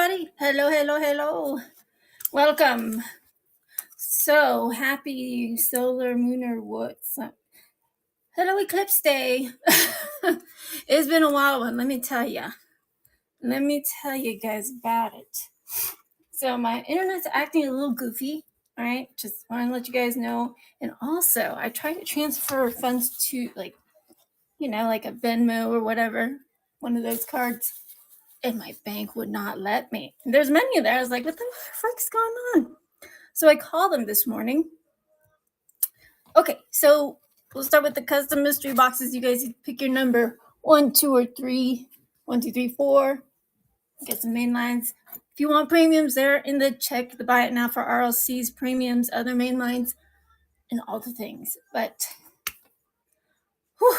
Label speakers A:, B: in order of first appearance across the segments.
A: everybody. Hello. Welcome. So happy solar lunar what's up? Hello, eclipse day. It's been a wild one, let me tell you. Let me tell you guys about it. So my internet's acting a little goofy. All right, just want to let you guys know. And also, I tried to transfer funds to like a Venmo or whatever, one of those cards. And my bank would not let me. There's many there. I was like, what the frick's going on? So I called them this morning. Okay, so we'll start with the custom mystery boxes. You guys pick your number 1, 2, or 3. 1, 2, 3, 4. Get some main lines. If you want premiums, they're in the check the buy it now for RLCs, premiums, other main lines, and all the things. But whew,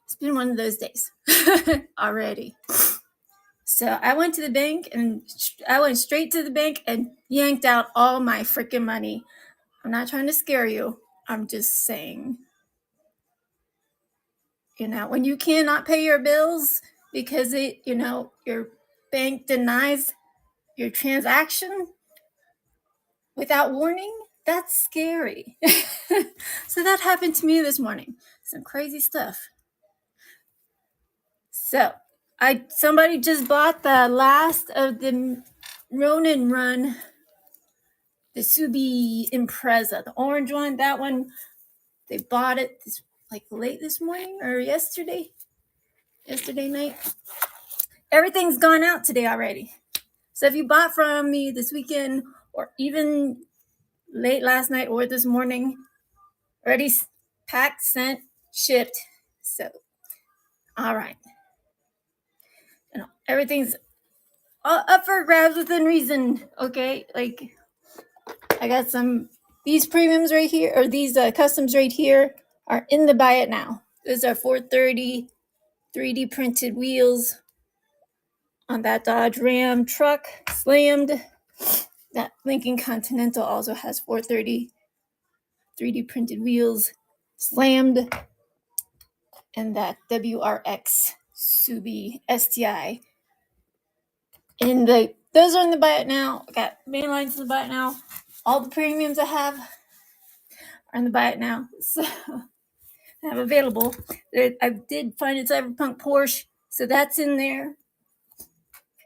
A: it's been one of those days already. So I went to the bank and I went straight to the bank and yanked out all my freaking money. I'm not trying to scare you. I'm just saying, when you cannot pay your bills because your bank denies your transaction without warning, that's scary. So that happened to me this morning. Some crazy stuff. So somebody just bought the last of the Ronin run, the Subi Impreza, the orange one. That one, they bought it late this morning or yesterday night. Everything's gone out today already. So if you bought from me this weekend or even late last night or this morning, already packed, sent, shipped. So, all right. Everything's up for grabs within reason, okay? Like, I got these premiums right here, or these customs right here are in the buy it now. Those are 430 3D printed wheels on that Dodge Ram truck, slammed. That Lincoln Continental also has 430 3D printed wheels, slammed. And that WRX Subi STI. And those are in the buy it now. I got main lines in the buy it now. All the premiums I have are in the buy it now. So I have available. I did find a Cyberpunk Porsche, so that's in there.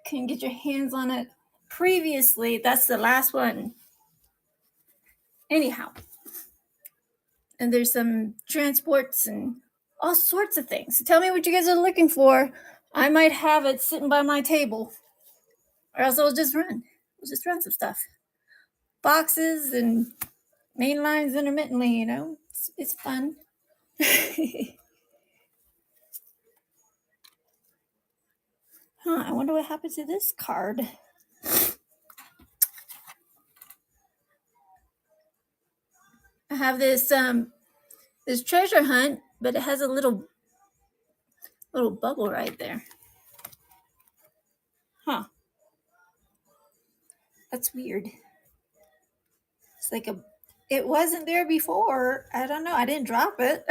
A: Can get your hands on it. Previously, that's the last one. Anyhow, and there's some transports and all sorts of things. So tell me what you guys are looking for. I might have it sitting by my table, or else we'll just run some stuff. Boxes and main lines intermittently, it's fun. I wonder what happened to this card. I have this treasure hunt, but it has a little bubble right there. That's weird. It's like it wasn't there before. I don't know. I didn't drop it.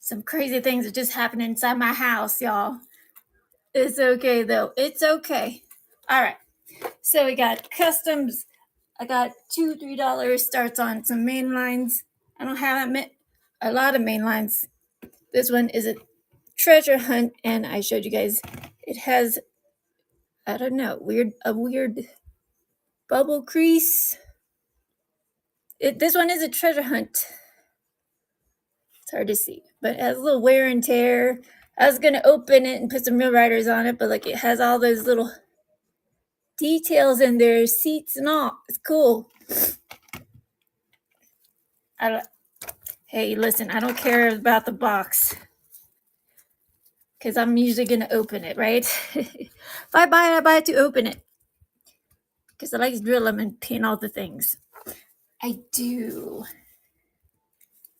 A: Some crazy things are just happening inside my house, y'all. It's okay though. It's okay. All right. So we got customs. I got $2-3 starts on some main lines. I don't have a lot of main lines. This one is a treasure hunt, and I showed you guys. It has, I don't know, a weird bubble crease. This one is a treasure hunt. It's hard to see, but it has a little wear and tear. I was gonna open it and put some Real Riders on it, but it has all those little details in there, seats and all. It's cool. Hey, listen, I don't care about the box because I'm usually going to open it, right? If I buy it to open it because I like to drill them and paint all the things. I do.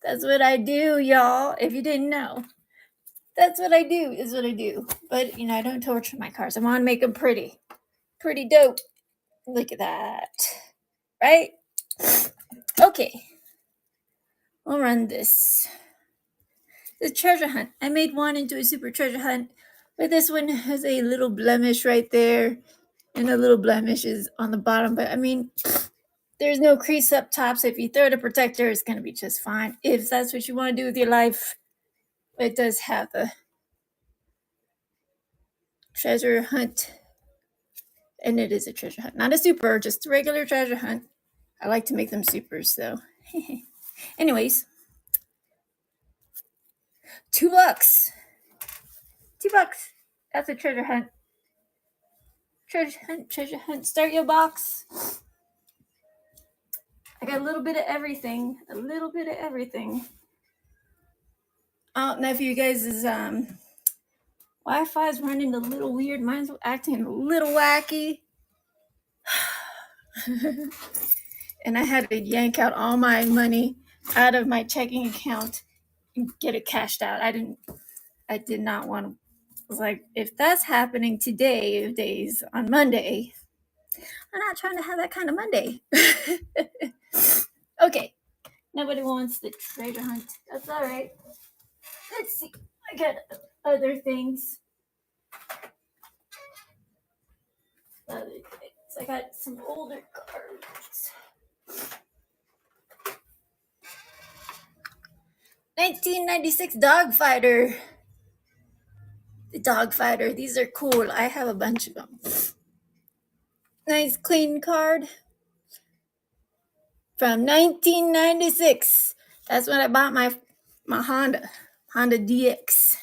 A: That's what I do, y'all, if you didn't know. That's what I do, is what I do. But, I don't torture my cars. I want to make them pretty. Pretty dope. Look at that. Right? Okay. We'll run this. The treasure hunt. I made one into a super treasure hunt. But this one has a little blemish right there, and a little blemish is on the bottom. But I mean, there's no crease up top, so if you throw the protector, it's going to be just fine. If that's what you want to do with your life, it does have the treasure hunt, and it is a treasure hunt. Not a super, just a regular treasure hunt. I like to make them supers, though. Anyways, $2. $2. That's a treasure hunt. Treasure hunt, treasure hunt. Start your box. I got a little bit of everything. A little bit of everything. I don't know if you guys is Wi-Fi is running a little weird. Mine's acting a little wacky. And I had to yank out all my money out of my checking account and get it cashed out. I did not want to. I was like, if that's happening today, of days on Monday, I'm not trying to have that kind of Monday. Okay. Nobody wants the treasure hunt. That's all right. Let's see. I got other things. I got some older cards. 1996 Dogfighter. The Dogfighter. These are cool. I have a bunch of them. Nice clean card. From 1996. That's when I bought my Honda DX.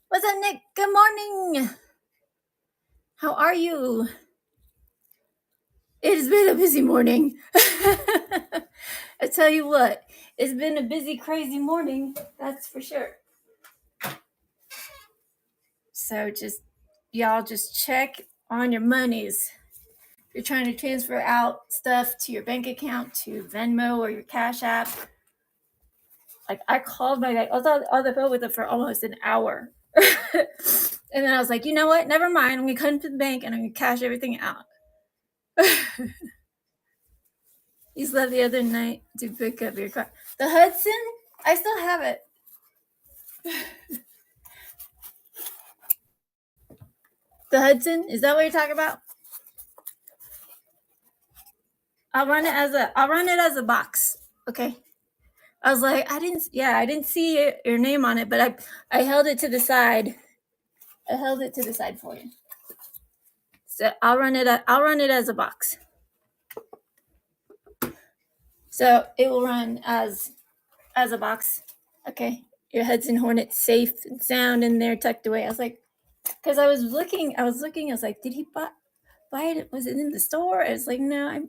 A: What's up, Nick? Good morning. How are you? It has been a busy morning. I tell you what, it's been a busy, crazy morning. That's for sure. So y'all just check on your monies. If you're trying to transfer out stuff to your bank account, to Venmo or your Cash App. Like, I called my bank. I was on the phone with them for almost an hour. And then I was like, you know what? Never mind. I'm going to come to the bank and I'm going to cash everything out. You slept the other night to pick up your car. The Hudson? I still have it. The Hudson? Is that what you're talking about? I'll run it as a box. Okay. I was like, I didn't see your name on it, but I held it to the side. I held it to the side for you. So I'll run it as a box. So it will run as a box. Okay. Your Hudson Hornet safe and sound in there, tucked away. I was like, because I was looking, I was like, did he buy it? Was it in the store? I was like, no,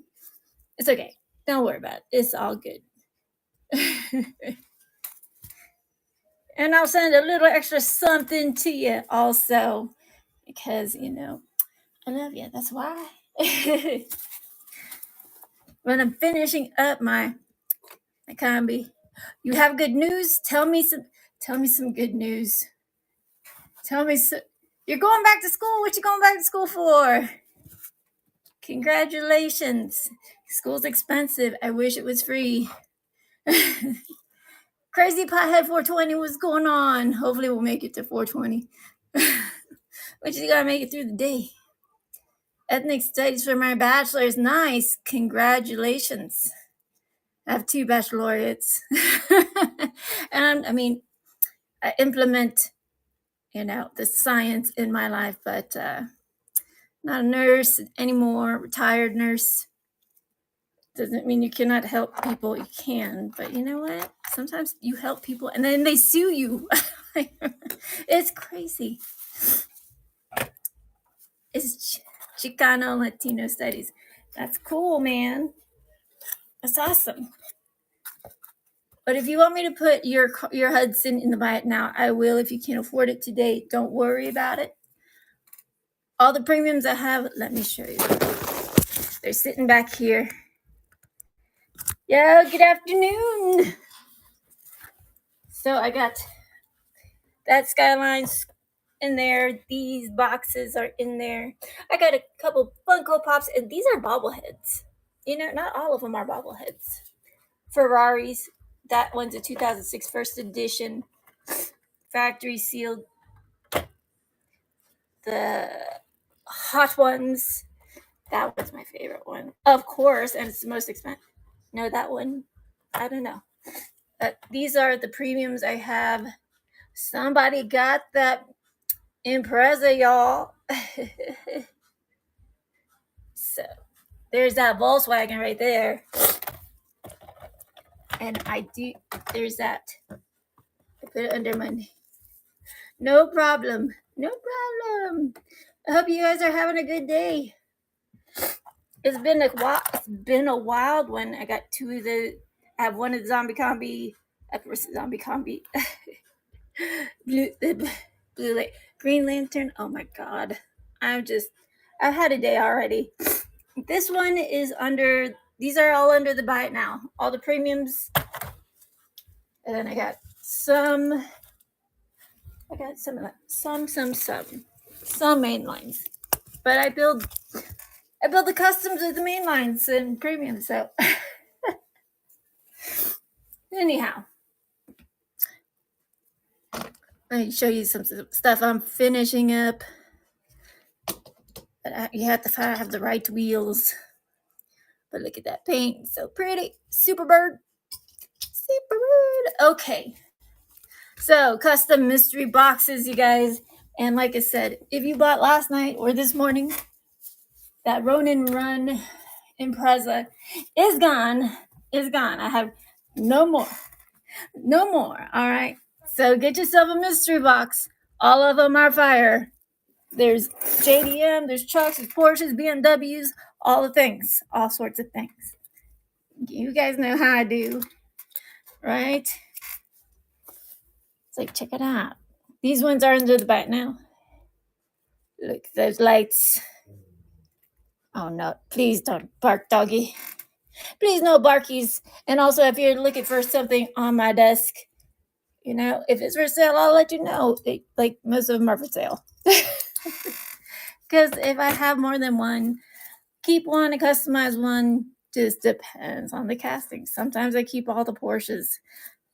A: it's okay. Don't worry about it. It's all good. And I'll send a little extra something to you also, because, I love you. That's why. When I'm finishing up my combi, you have good news? Tell me some good news. Tell me you're going back to school. What you going back to school for? Congratulations. School's expensive. I wish it was free. Crazy Pothead 420, what's going on? Hopefully we'll make it to 420. But you gotta make it through the day. Ethnic studies for my bachelor's. Nice. Congratulations. I have 2 baccalaureates. And I implement, the science in my life, but not a nurse anymore, retired nurse. Doesn't mean you cannot help people. You can, but you know what? Sometimes you help people and then they sue you. It's crazy. It's Chicano Latino studies. That's cool, man. That's awesome. But if you want me to put your Hudson in the buy it now, I will. If you can't afford it today, don't worry about it. All the premiums I have, let me show you. They're sitting back here. Yo, good afternoon. So I got that Skylines in there. These boxes are in there. I got a couple Funko Pops, and these are bobbleheads. Not all of them are bobbleheads. Ferraris. That one's a 2006 first edition, factory sealed. the hot ones. That was my favorite one, of course, and it's the most expensive. No, that one, I don't know. These are the premiums I have. Somebody got that Impreza, y'all. So there's that Volkswagen right there. And there's that. I put it under my, no problem. No problem. I hope you guys are having a good day. It's been a wild one. I got I have one of the Zombie Combi, blue light, Green Lantern. Oh my God. I've had a day already. This one is these are all under the buy it now. All the premiums. And then I got some of that. Some main lines. But I build the customs with the main lines and premiums. So anyhow, let me show you some stuff I'm finishing up. But you have to have the right wheels. But look at that paint. So pretty. Super bird. Okay. So custom mystery boxes, you guys. And like I said, if you bought last night or this morning, that Ronin Run Impreza is gone. I have no more. All right. So get yourself a mystery box. All of them are fire. There's JDM, there's trucks, there's Porsches, BMWs, all the things, all sorts of things. You guys know how I do, right? It's like, check it out. These ones are under the buy it now. Look, those lights. Oh no, please don't bark, doggy. Please no barkies. And also, if you're looking for something on my desk, if it's for sale, I'll let you know. Like most of them are for sale. Because if I have more than one, keep one and customize one. Just depends on the casting. Sometimes I keep all the Porsches.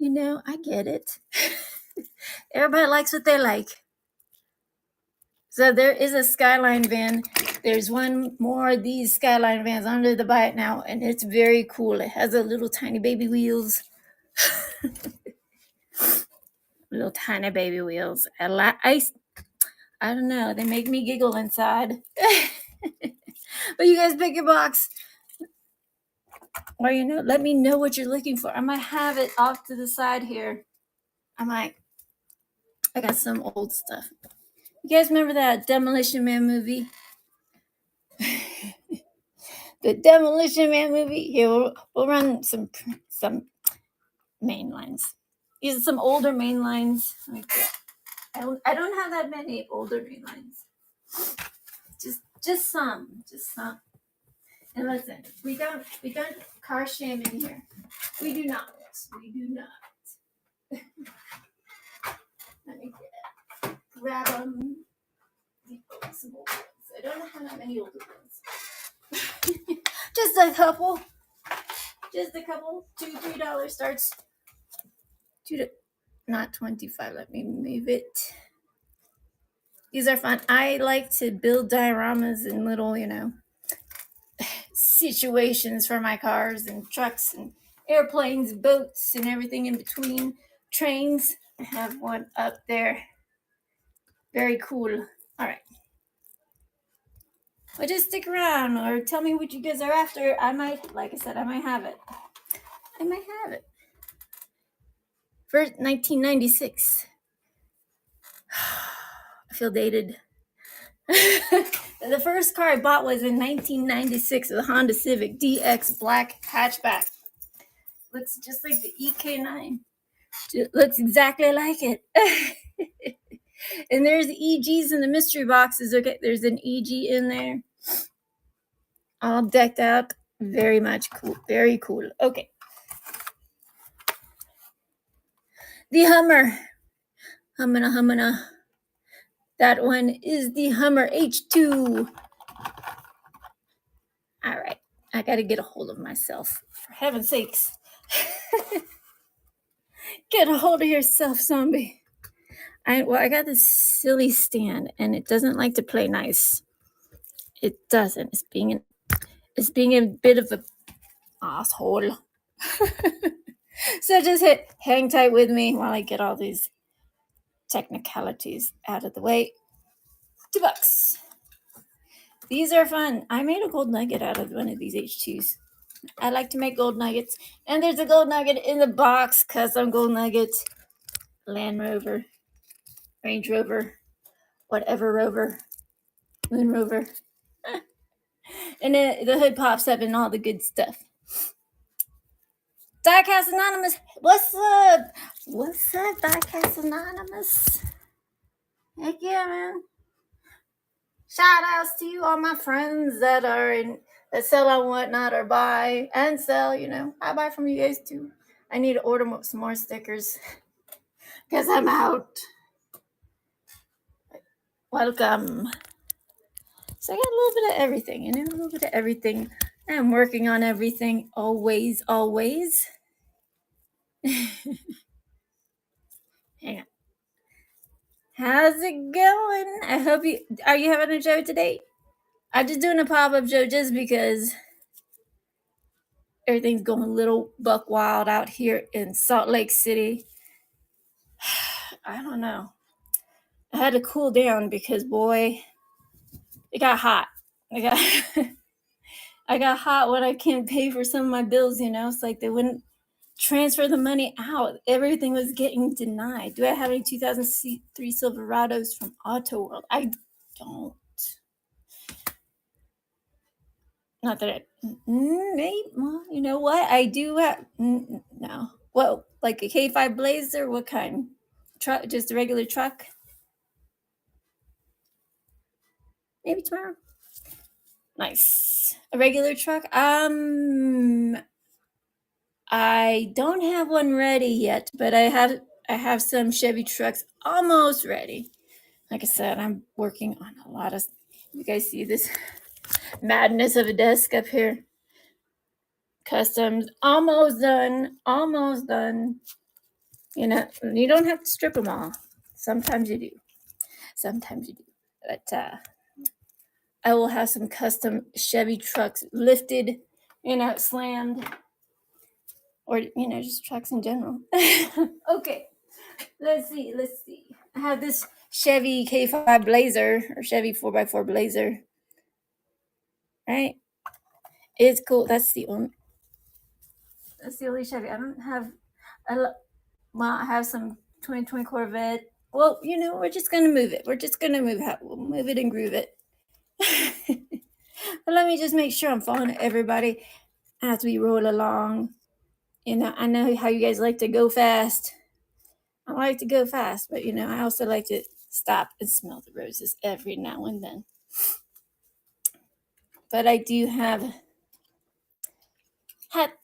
A: I get it. Everybody likes what they like. So there is a Skyline van. There's one more of these Skyline vans under the buy it now, and it's very cool. It has a little tiny baby wheels. Little tiny baby wheels. I don't know. They make me giggle inside. But you guys pick your box. Or, let me know what you're looking for. I might have it off to the side here. I got some old stuff. You guys remember that Demolition Man movie? The Demolition Man movie? Here, we'll run some main lines. These are some older main lines. I don't have that many older main lines. Just some. And listen, we don't car shame in here. We do not. Let me grab them. Some old ones. I don't have that many older ones. Just a couple. $2-3 starts. Not 25. Let me move it. These are fun. I like to build dioramas and little, situations for my cars and trucks and airplanes, boats, and everything in between. Trains. I have one up there. Very cool. All right. Well, just stick around or tell me what you guys are after. Like I said, I might have it. First, 1996. I feel dated. The first car I bought was in 1996, a Honda Civic DX black hatchback. Looks just like the EK9. It looks exactly like it. And there's EGs in the mystery boxes. Okay, there's an EG in there. All decked out. Very much cool. Very cool. Okay. The Hummer. Hummina. That one is the Hummer H2. All right. I got to get a hold of myself. For heaven's sakes. Get a hold of yourself, zombie. I got this silly stand, and it doesn't like to play nice. It doesn't. It's being a bit of a asshole. So just hang tight with me while I get all these technicalities out of the way. $2. These are fun. I made a gold nugget out of one of these H2s. I like to make gold nuggets. And there's a gold nugget in the box. Custom gold nugget. Land Rover. Range Rover. Whatever Rover. Moon Rover. And then the hood pops up and all the good stuff. Diecast Anonymous. What's up? What's up, Diecast Anonymous? Heck yeah, man. Shout outs to you, all my friends that sell on whatnot or buy and sell. I buy from you guys too. I need to order some more stickers because I'm out. Welcome. So I got a little bit of everything, a little bit of everything. I'm working on everything always. Hang on. How's it going? I hope are you having a show today? I'm just doing a pop-up show just because everything's going a little buck wild out here in Salt Lake City. I don't know. I had to cool down because, boy, it got hot. I got hot when I can't pay for some of my bills, It's like they wouldn't transfer the money out. Everything was getting denied. Do I have any 2003 Silverados from Auto World? I don't. Not that maybe, well, you know what? I do have, no. Well, like a K5 Blazer? What kind? Truck? Just a regular truck? Maybe tomorrow. Nice. A regular truck? I don't have one ready yet, but I have some Chevy trucks almost ready. Like I said, I'm working on a lot of. You guys see this madness of a desk up here? Customs almost done. You don't have to strip them all. Sometimes you do. But I will have some custom Chevy trucks lifted, slammed, or just trucks in general. Okay, let's see. I have this Chevy K5 Blazer or Chevy 4x4 Blazer. Right? It's cool. That's the only Chevy. I don't have. I have some 2020 Corvette. Well, we're just gonna move it. We'll move it and groove it. But let me just make sure I'm following everybody as we roll along. I know how you guys like to go fast. I like to go fast, but I also like to stop and smell the roses every now and then. But I do have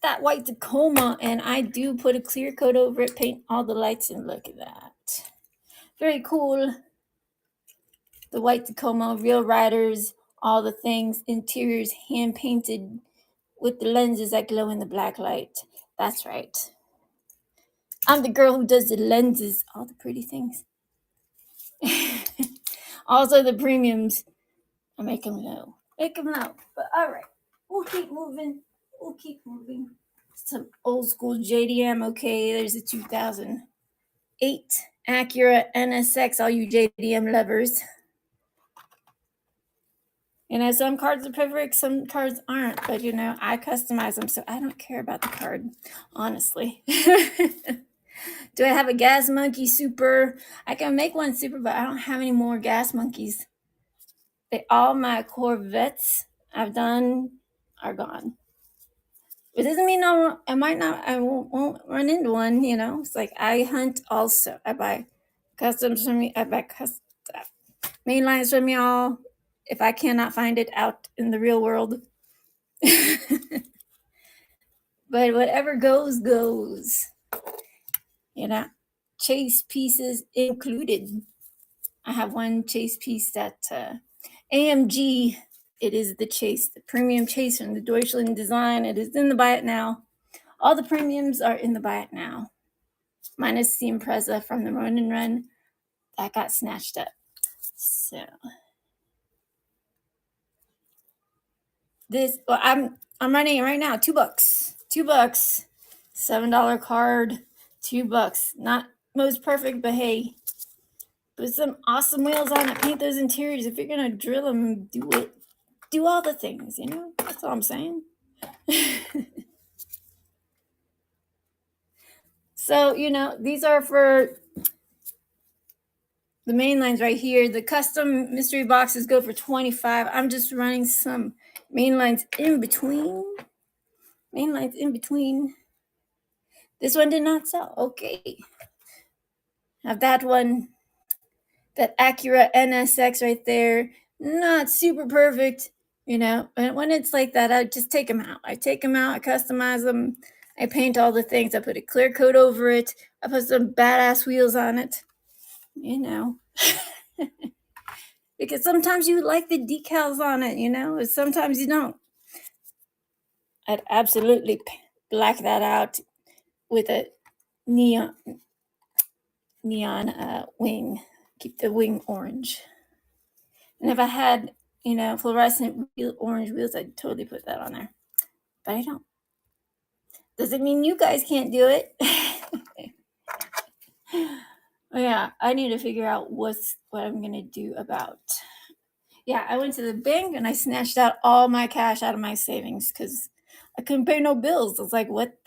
A: that white Tacoma, and I do put a clear coat over it, paint all the lights, and look at that. Very cool. The white Tacoma, real riders, all the things, interiors hand painted with the lenses that glow in the black light. That's right. I'm the girl who does the lenses, all the pretty things. Also the premiums. I make them low. But all right, we'll keep moving. Some old school JDM. Okay, there's a 2008 Acura NSX. All you JDM lovers. Some cards are perfect, some cards aren't. But I customize them, so I don't care about the card, honestly. Do I have a Gas Monkey Super? I can make one Super, but I don't have any more Gas Monkeys. All my Corvettes I've done are gone. It doesn't mean I won't run into one, It's like I hunt also. I buy customs from me. I buy mainlines from y'all if I cannot find it out in the real world. But whatever goes. Chase pieces included. I have one chase piece that AMG. It is the chase, the premium chase from the Deutschland design. It is in the buy it now. All the premiums are in the buy it now. Minus the Impreza from the Run and Run. that got snatched up. So this, well, I'm running it right now. $2. $2. $7 card. $2. Not most perfect, but hey, put some awesome wheels on it. Paint those interiors. If you're gonna drill them, do it. Do all the things. You know. That's all I'm saying. So these are for the main lines right here. The custom mystery boxes go for $25. I'm just running some main lines in between. Main lines in between. This one did not sell. Okay. Have that one. That Acura NSX right there. Not super perfect, And when it's like that, I just take them out. I customize them. I paint all the things. I put a clear coat over it. I put some badass wheels on it. Because sometimes you like the decals on it, and sometimes you don't. I'd absolutely black that out with a neon wing. Keep the wing orange. And if I had, fluorescent orange wheels, I'd totally put that on there. But I don't. Doesn't mean you guys can't do it. Oh, yeah, I need to figure out what I'm going to do about. Yeah, I went to the bank and I snatched out all my cash out of my savings because I couldn't pay no bills. I was like, what?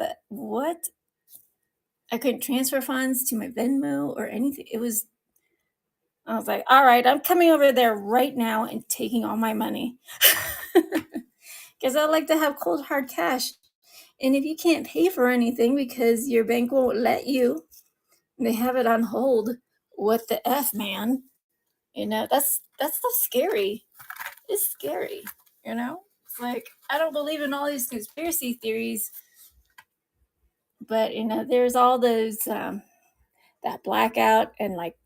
A: I couldn't transfer funds to my Venmo or anything. I was like, all right, I'm coming over there right now and taking all my money. Because I like to have cold hard cash. And if you can't pay for anything because your bank won't let you, they have it on hold, what the F, man? That's scary. It's scary, It's like, I don't believe in all these conspiracy theories, but, there's all those, that blackout and like,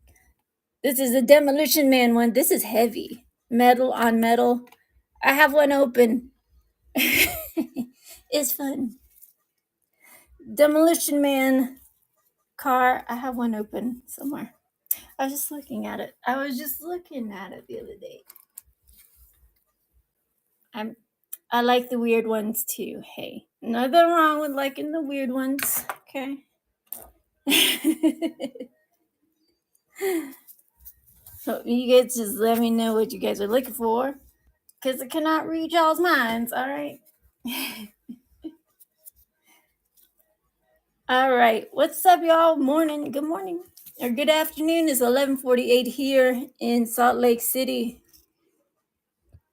A: this is a Demolition Man one. This is heavy. Metal on metal. I have one open. It's fun. Demolition Man car. I have one open somewhere. I was just looking at it. the other day. I like the weird ones too. Hey, nothing wrong with liking the weird ones. Okay. So you guys just let me know what you guys are looking for, because I cannot read y'all's minds. All right. All right. What's up, y'all? Morning. Good morning. Or good afternoon. It's 11:48 here in Salt Lake City.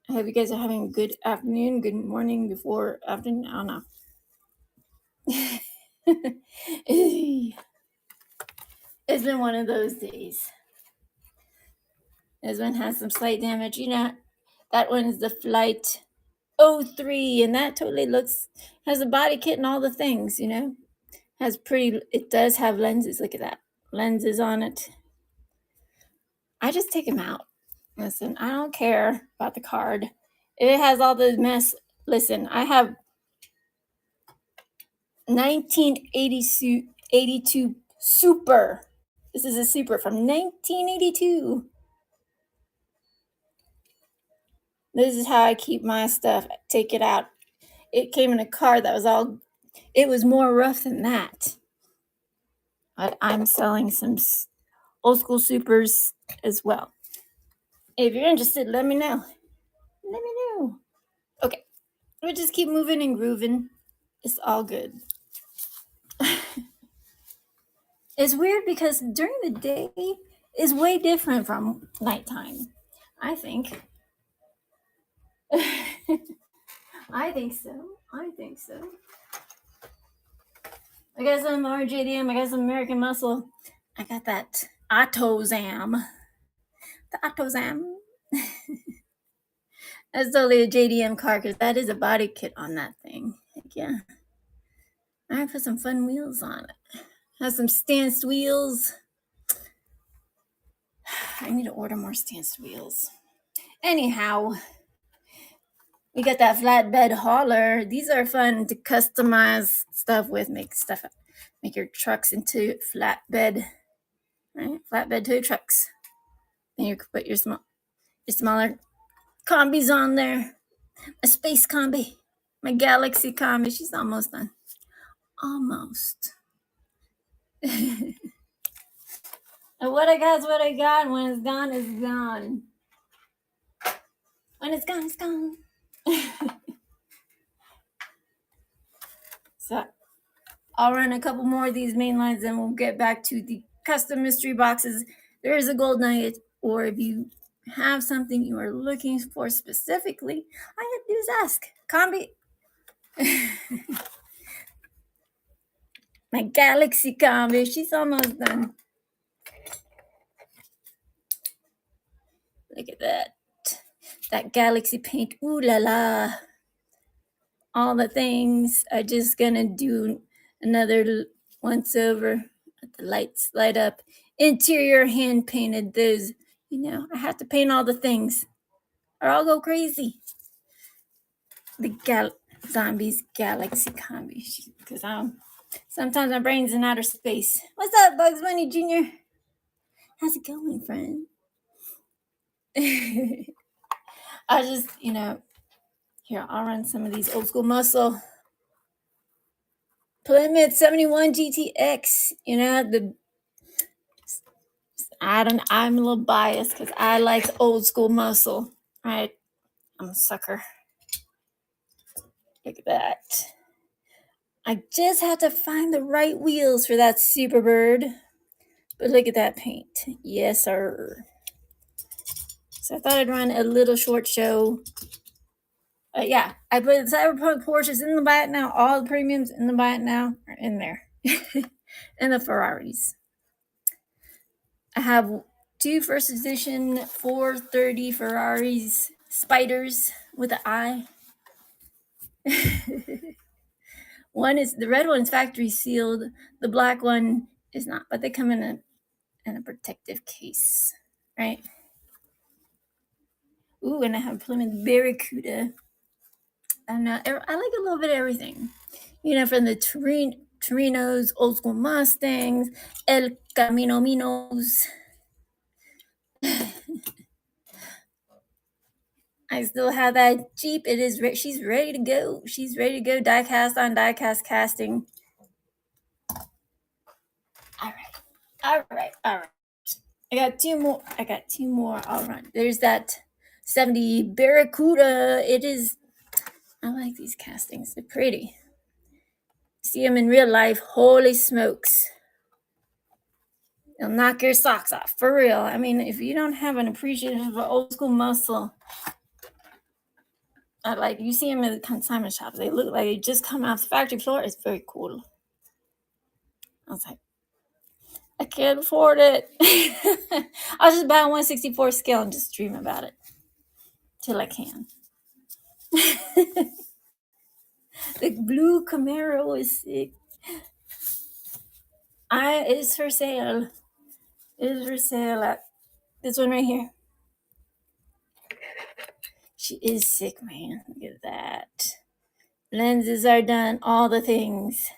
A: I hope you guys are having a good afternoon, good morning, before afternoon. I don't know. It's been one of those days. This one has some slight damage. That one is the Flight 03, and that totally has a body kit and all the things, it does have lenses. Look at that. Lenses on it. I just take them out. Listen, I don't care about the card. It has all the mess. Listen, I have 1982 Super. This is a Super from 1982. This is how I keep my stuff. Take it out. It came in a card that it was more rough than that. But I'm selling some old school Supers as well. If you're interested, let me know. Okay. We'll just keep moving and grooving. It's all good. It's weird because during the day is way different from nighttime, I think. I think so. I got some RJDM. I got some American Muscle. I got that AutoZam. The AutoZam. That's totally a JDM car because that is a body kit on that thing. Heck yeah. I put some fun wheels on it. Has some stanced wheels. I need to order more stanced wheels. Anyhow, we got that flatbed hauler. These are fun to customize stuff with. Make your trucks into flatbed, right? Flatbed tow trucks. Then you could put your smaller combis on there. A space combi. My galaxy combi. She's almost done. Almost. And what I got is what I got. When it's gone, it's gone. When it's gone, it's gone. So I'll run a couple more of these main lines, and we'll get back to the custom mystery boxes. There is a gold nugget, or if you have something you are looking for specifically, all you have to do is ask. Combi. My galaxy combi. She's almost done. Look at that. That galaxy paint. Ooh la la. All the things. I'm just gonna do another once over. Let the lights light up. Interior hand painted those. You know, I have to paint all the things or I'll go crazy. The zombies galaxy combi. Because sometimes my brain's in outer space. What's up, Bugs Bunny Jr.? How's it going, friend? I just, here, I'll run some of these old school muscle. Plymouth 71 GTX, I'm a little biased because I like old school muscle, right? I'm a sucker. Look at that. I just have to find the right wheels for that Superbird. But look at that paint. Yes, sir. So I thought I'd run a little short show. Yeah, I put the Cyberpunk Porsches in the buy it now. All the premiums in the buy it now are in there. And the Ferraris. I have 2 first edition 430 Ferraris Spiders with an eye. One is the red one's factory sealed. The black one is not, but they come in a protective case, right? Ooh, and I have Plymouth Barracuda. And I like a little bit of everything, from the Torinos, old school Mustangs, El Camino Minos. I still have that Jeep. It is she's ready to go. She's ready to go. Die cast on die cast casting. All right. I got two more. I'll run. There's that 70 Barracuda. I like these castings. They're pretty. See them in real life. Holy smokes. They'll knock your socks off. For real. I mean, if you don't have an appreciation for old school muscle, you see them in the consignment shops. They look like they just come off the factory floor. It's very cool. I was like, I can't afford it. I'll just buy a 1/64 scale and just dream about it till I can. The blue Camaro is sick. It is for sale. It is for sale at this one right here. She is sick, man. Look at that. Lenses are done. All the things.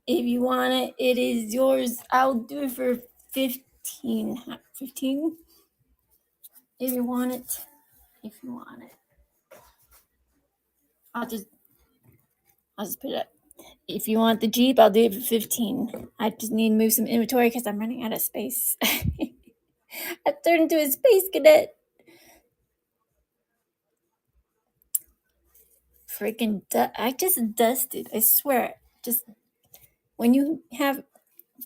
A: If you want it, it is yours. I'll do it for 15. 15? If you want it. I'll just put it up. If you want the Jeep, I'll do it for 15. I just need to move some inventory because I'm running out of space. I turned into a space cadet. Freaking I just dusted. I swear. Just when you have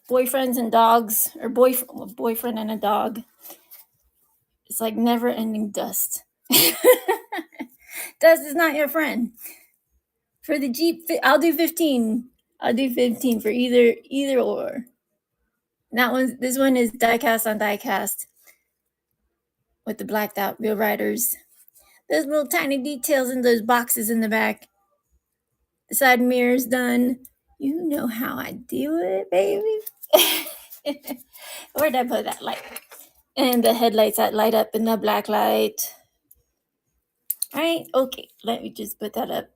A: boyfriends and dogs, or boyfriend and a dog, it's like never ending dust. Dust is not your friend. For the Jeep, I'll do 15. I'll do 15 for either or. This one is die cast on die cast with the blacked out Real Riders. There's little tiny details in those boxes in the back. The side mirror's done. You know how I do it, baby. Where'd I put that light? And the headlights that light up in the black light. All right, okay, let me just put that up.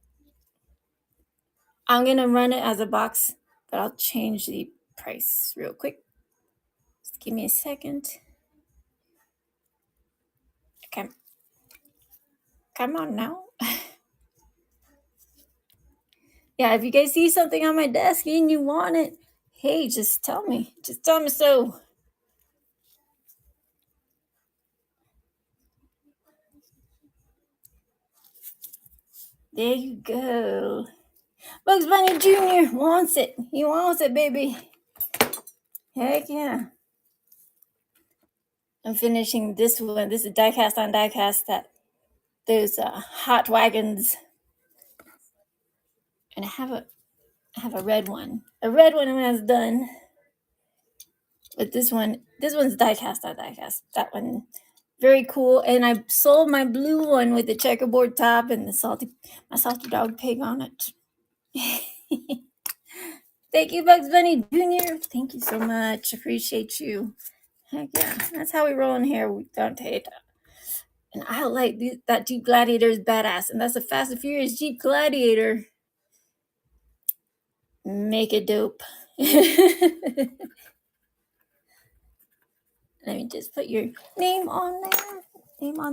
A: I'm going to run it as a box, but I'll change the price real quick. Give me a second. Come on now. Yeah, if you guys see something on my desk and you want it, hey, just tell me. Just tell me so. There you go. Bugs Bunny Jr. wants it. He wants it, baby. Heck yeah. I'm finishing this one. This is diecast on diecast, that those hot wagons. And I have a red one. A red one when I was done. But this one's diecast on diecast. That one, very cool. And I sold my blue one with the checkerboard top and my salty dog pig on it. Thank you, Bugs Bunny Jr. Thank you so much. Appreciate you. Heck yeah. That's how we roll in here. We don't hate. And I like that Jeep Gladiator is badass. And that's a Fast and Furious Jeep Gladiator. Make it dope. Let me just put your name on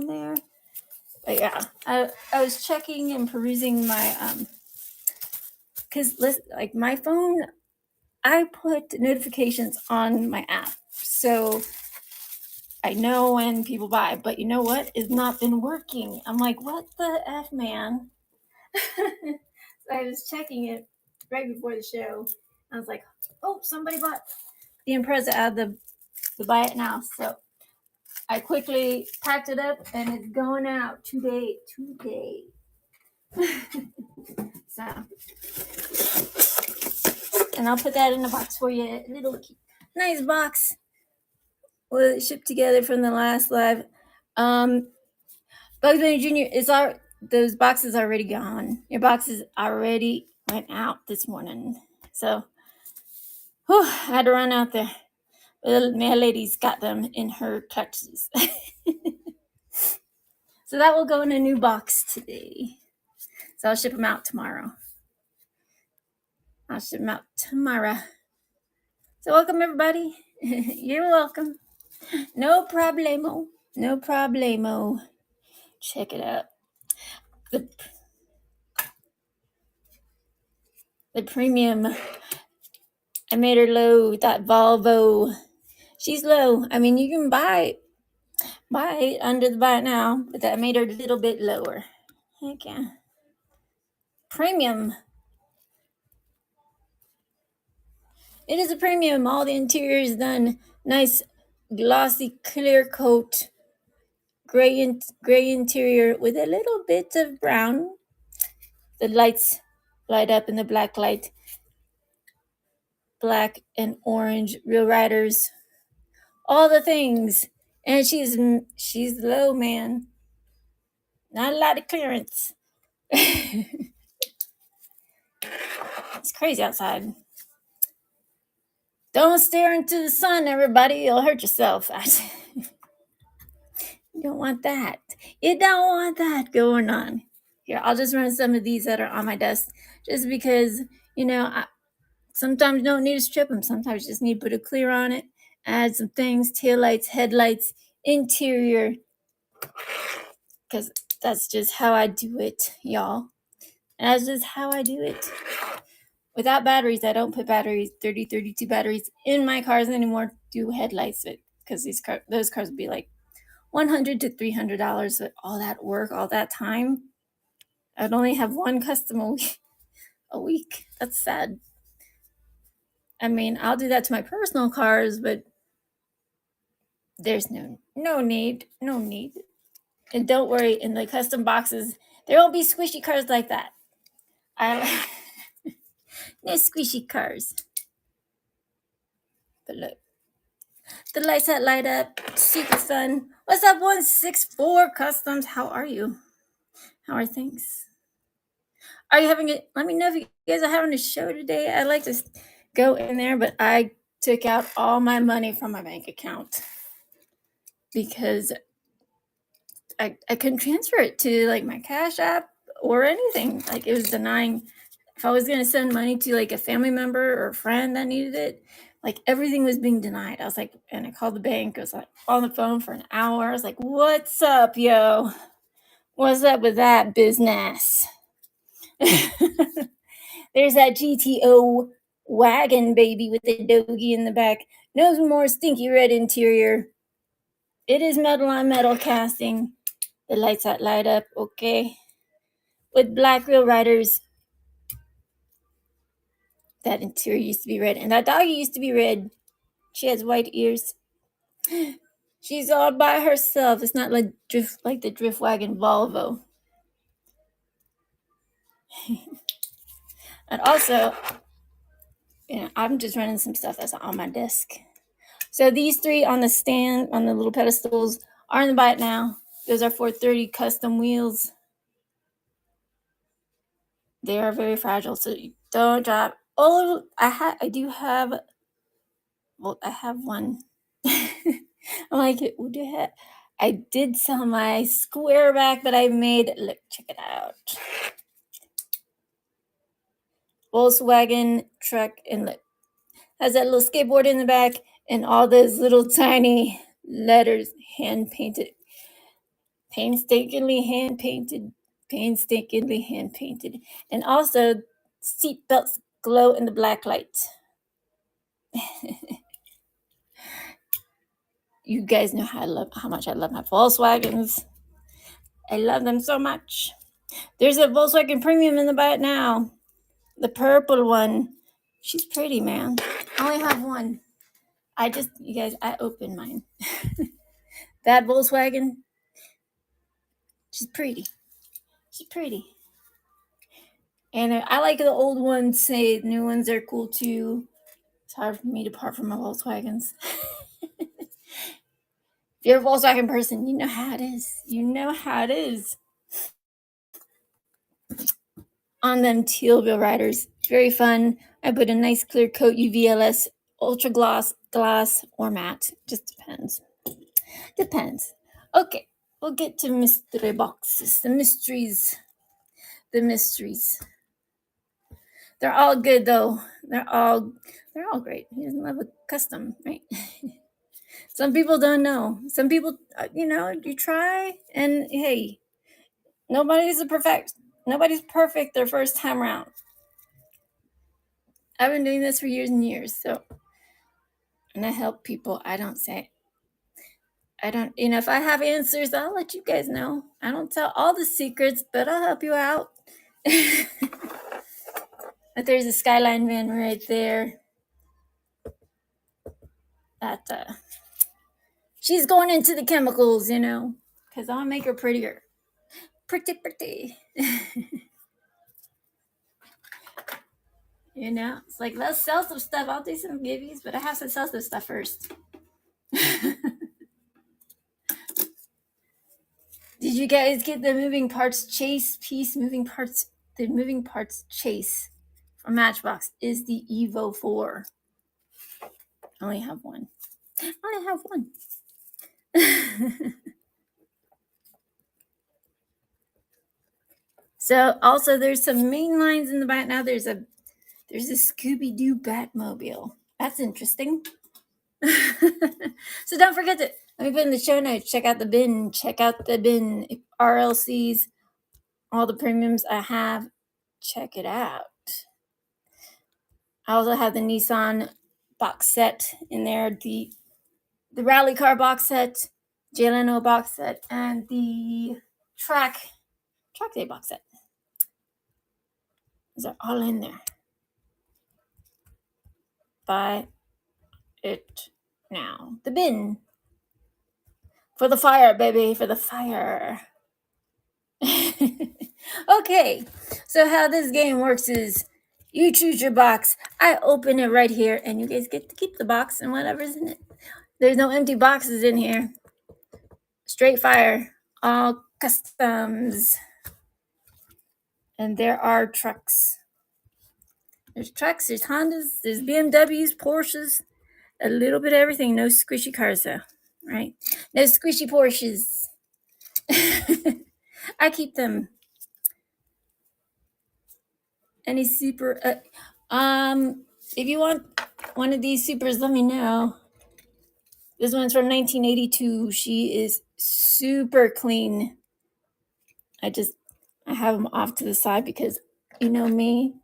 A: there. But yeah, I was checking and perusing my because like my phone, I put notifications on my app, so I know when people buy. But you know what? It's not been working. I'm like, what the F, man? So I was checking it right before the show. I was like, oh, somebody bought the Impreza out of the buy it now. So I quickly packed it up and it's going out today. So, and I'll put that in a box for you. A little nice box. Well, shipped together from the last live. Bugs Bunny Jr. Those boxes already gone. Your boxes already went out this morning. So, I had to run out there. The mail lady's got them in her clutches. So that will go in a new box today. So I'll ship them out tomorrow. So welcome, everybody. You're welcome. No problemo. Check it out. The premium. I made her low. That Volvo. She's low. I mean, you can buy it under the buy it now, but I made her a little bit lower. Heck yeah. Premium. It is a premium. All the interior is done. Nice glossy clear coat. Gray interior with a little bit of brown. The lights light up in the black light. Black and orange real riders. All the things. And she's low, man. Not a lot of clearance. It's crazy outside. Don't stare into the sun, everybody. You'll hurt yourself. You don't want that. You don't want that going on. Here, I'll just run some of these that are on my desk just because, I sometimes don't need to strip them. Sometimes you just need to put a clear on it, add some things, taillights, headlights, interior, because that's just how I do it, y'all. And that's just how I do it. Without batteries, I don't put 32 batteries in my cars anymore. Do headlights, because those cars would be like $100 to $300 with all that work, all that time. I'd only have one customer a week. That's sad. I mean, I'll do that to my personal cars, but there's no need. And don't worry, in the custom boxes, there won't be squishy cars like that. No squishy cars. But look, the lights that light up, see the sun. What's up, 164 Customs? How are you? How are things? Are you having it? Let me know if you guys are having a show today. I'd like to go in there, but I took out all my money from my bank account because I couldn't transfer it to like my Cash App or anything. Like, it was denying. If I was going to send money to like a family member or a friend that needed it, Like everything was being denied. I was like, and I called the bank. I was like on the phone for an hour. I was like, what's up, yo? What's up with that business? There's that GTO wagon baby with the doggy in the back. No more stinky red interior. It is metal on metal casting. The lights that light up, okay. With black wheel riders. That interior used to be red. And that doggy used to be red. She has white ears. She's all by herself. It's not like the drift wagon Volvo. And also, I'm just running some stuff that's on my desk. So these three on the stand, on the little pedestals, are in the bite now. Those are 430 custom wheels. They are very fragile, so you don't drop. Oh, I have one. I'm like, what do I have? I did sell my square back that I made. Look, check it out. Volkswagen truck, and look, has that little skateboard in the back and all those little tiny letters hand painted, painstakingly hand painted, and also seat belts glow in the black light. You guys know how much I love my Volkswagens. I love them so much. There's a Volkswagen Premium in the back now. The purple one. She's pretty, man. I only have one. You guys, I opened mine. That Volkswagen, she's pretty. She's pretty. And I like the old ones. Say new ones are cool too. It's hard for me to part from my Volkswagens. If you're a Volkswagen person, you know how it is. You know how it is. On them teal wheel riders. Very fun. I put a nice clear coat UVLS, ultra gloss, or matte. Just depends. Depends. Okay, we'll get to mystery boxes. The mysteries. They're all good though. They're all great. Who doesn't love a custom, right? Some people don't know. Some people, you try, and hey, nobody's perfect their first time around. I've been doing this for years and years, and I help people. I don't, if I have answers, I'll let you guys know. I don't tell all the secrets, but I'll help you out. But there's a Skyline van right there. That she's going into the chemicals, because I'll make her prettier. Pretty. It's like, let's sell some stuff. I'll do some giveaways, but I have to sell some stuff first. Did you guys get the moving parts chase piece? The moving parts chase from Matchbox is the Evo 4. I only have one. So also there's some main lines in the back now. There's a Scooby-Doo Batmobile. That's interesting. So don't forget to, let me put in the show notes, check out the bin, RLCs, all the premiums I have, check it out. I also have the Nissan box set in there, the rally car box set, Jay Leno box set, and the track day box set. These are all in there. Buy it now. The bin. For the fire, baby, for the fire. Okay, so how this game works is you choose your box. I open it right here, and you guys get to keep the box and whatever's in it. There's no empty boxes in here. Straight fire. All customs. And there are trucks. There's trucks, there's Hondas, there's BMWs, Porsches, a little bit of everything. No squishy cars, though, right? No squishy Porsches. I keep them. Any super... if you want one of these supers, let me know. This one's from 1982. She is super clean. I have them off to the side because you know me.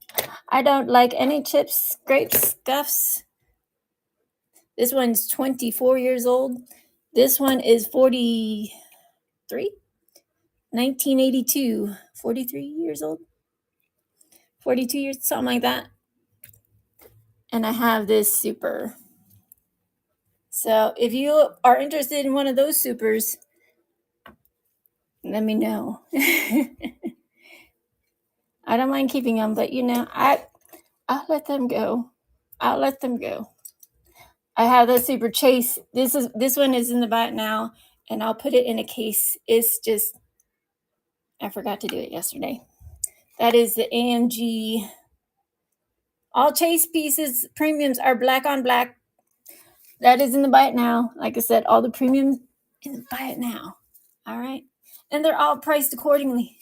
A: I don't like any chips, scrapes, scuffs. This one's 24 years old. This one is 43, 1982, 43 years old, 42 years, something like that. And I have this super. So if you are interested in one of those supers, let me know. I don't mind keeping them, but I'll let them go. I'll let them go. I have the super chase. This one is in the back now, and I'll put it in a case. It's just I forgot to do it yesterday. That is the AMG. All chase pieces premiums are black on black. That is in the buy it now. Like I said, all the premiums in the buy it now. All right, and they're all priced accordingly.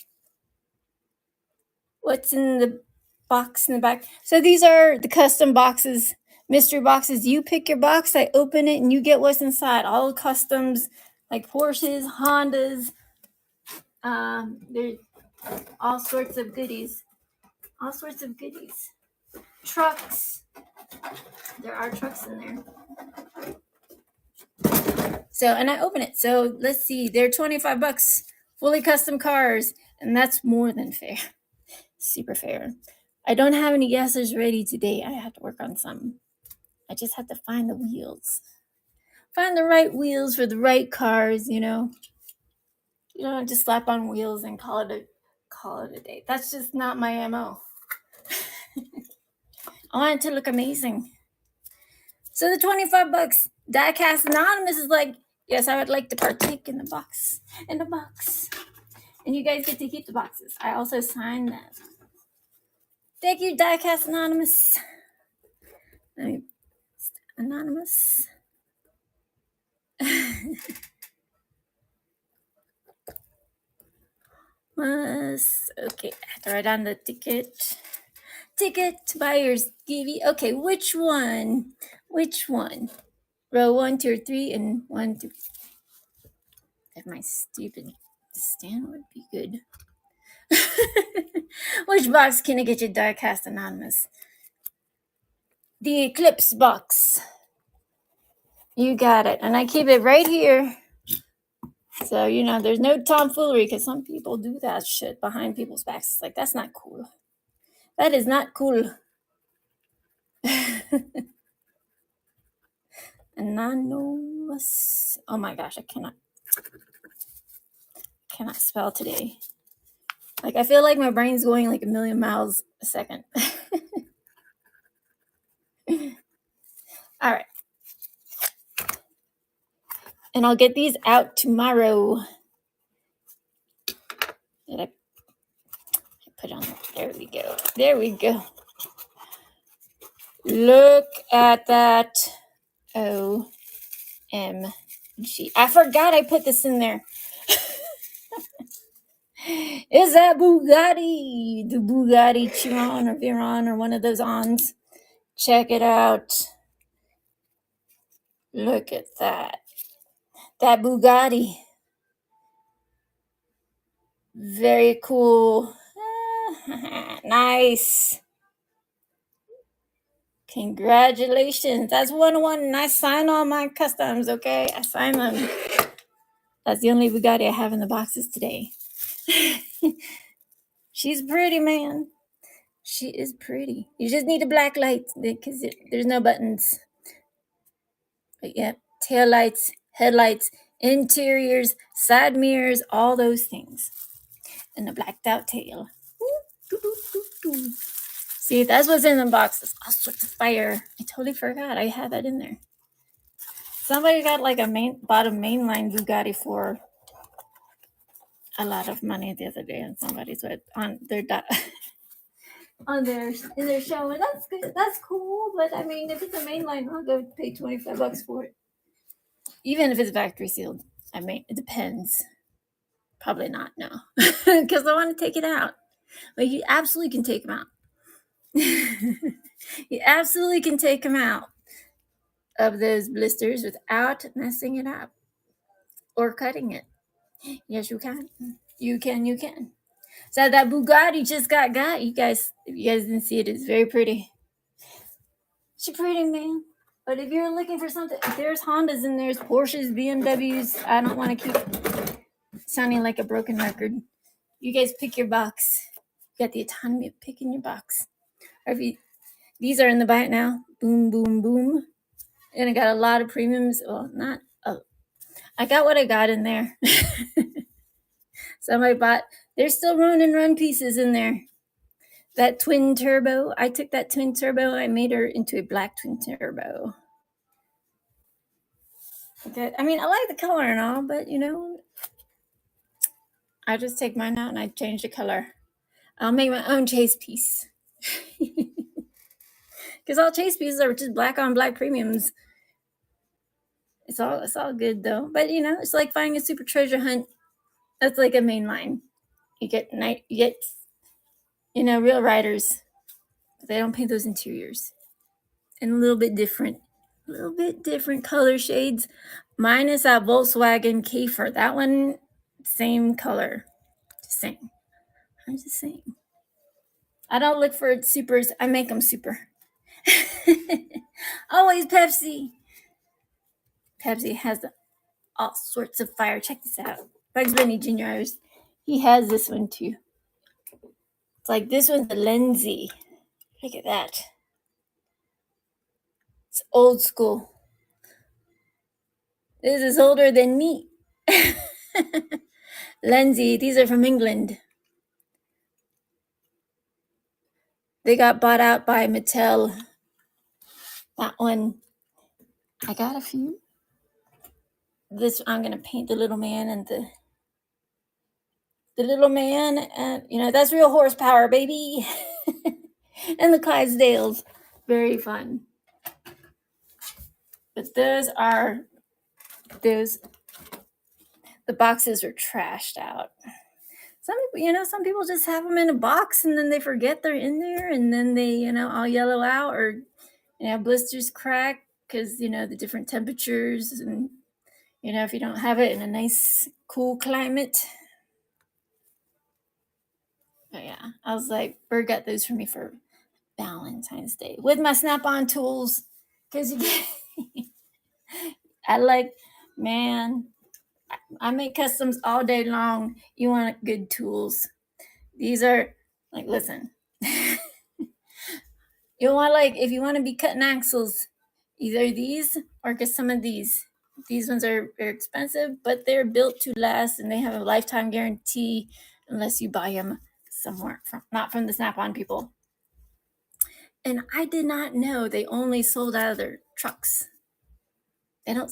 A: What's in the box in the back? So these are the custom boxes, mystery boxes. You pick your box, I open it, and you get what's inside. All customs, like Porsches, Hondas. There's all sorts of goodies. All sorts of goodies. Trucks. There are trucks in there. So, and I open it. So let's see. They're $25. Fully custom cars. And that's more than fair. Super fair. I don't have any guesses ready today. I have to work on some. I just have to find the wheels. Find the right wheels for the right cars, you know. You don't just slap on wheels and call it a day. That's just not my MO. I want it to look amazing. So the $25 Diecast Anonymous is like, yes, I would like to partake in the box. In the box. And you guys get to keep the boxes. I also sign them. Thank you, Diecast Anonymous. Anonymous. Okay, I have to write on the ticket. Ticket buyers give you. Okay, which one? Row 1, 2, or 3, and 1, 2. If my stupid stand would be good. Which box can I get you, Diecast Anonymous? The Eclipse box. You got it. And I keep it right here. So, you know, there's no tomfoolery because some people do that shit behind people's backs. It's like, that's not cool. That is not cool. Anonymous. Oh my gosh, I cannot spell today. Like, I feel like my brain's going like a million miles a second. All right. And I'll get these out tomorrow. Did I put on there? There we go. Look at that. OMG. I forgot I put this in there. Is that Bugatti? The Bugatti Chiron or Veyron or one of those ons. Check it out. Look at that. That Bugatti. Very cool. Nice. Congratulations. That's 101. And I sign all my customs, okay? I sign them. That's the only Bugatti I have in the boxes today. She's pretty, man. She is pretty. You just need a black light because there's no buttons. But yeah, tail lights, headlights, interiors, side mirrors, all those things. And a blacked out tail. See, that's what's in the boxes. All sorts of fire. I totally forgot I had that in there. Somebody got like bought a mainline Bugatti for a lot of money the other day, and somebody's on their in their show, and that's good. That's cool. But I mean, if it's a mainline, I'll go pay $25 for it, even if it's factory sealed. I mean, it depends. Probably not, no, because I want to take it out. But you absolutely can take them out. You absolutely can take them out. of those blisters without messing it up or cutting it. Yes, you can. You can. So that Bugatti just got. You guys, if you guys didn't see it, it's very pretty. She pretty, man. But if you're looking for something, there's Hondas and there's Porsches, BMWs. I don't want to keep sounding like a broken record. You guys pick your box. You got the autonomy of picking your box. Or if you, these are in the buy it now. Boom, boom, boom. And I got a lot of premiums. Well, not. I got what I got in there. Somebody bought. There's still run and run pieces in there. That twin turbo. I took that twin turbo. I made her into a black twin turbo. Okay. I mean, I like the color and all, but I just take mine out and I change the color. I'll make my own chase piece. Because all chase pieces are just black on black premiums. It's all good though. But it's like finding a super treasure hunt. That's like a main line. You get real riders. But they don't paint those interiors. And a little bit different color shades. Minus that Volkswagen Käfer. That one, same color. Same. I'm just saying. I don't look for supers. I make them super. Always Pepsi. Pepsi has all sorts of fire. Check this out. Bugs Bunny Jr. He has this one too. It's like this one's a Lenzy. Look at that. It's old school. This is older than me. Lenzy. These are from England. They got bought out by Mattel. That one. I got a few. This I'm gonna paint the little man and the little man, and that's real horsepower, baby. And the Clydesdales, very fun. But the boxes are trashed out. Some people just have them in a box and then they forget they're in there, and then they all yellow out, or blisters crack because the different temperatures, and if you don't have it in a nice cool climate. But yeah, I was like, Bird got those for me for Valentine's Day with my snap-on tools, because I make customs all day long. You want good tools. These are listen. You want if you want to be cutting axles, either these or get some of these. These ones are very expensive, but they're built to last, and they have a lifetime guarantee unless you buy them somewhere not from the Snap-on people. And I did not know they only sold out of their trucks. They don't,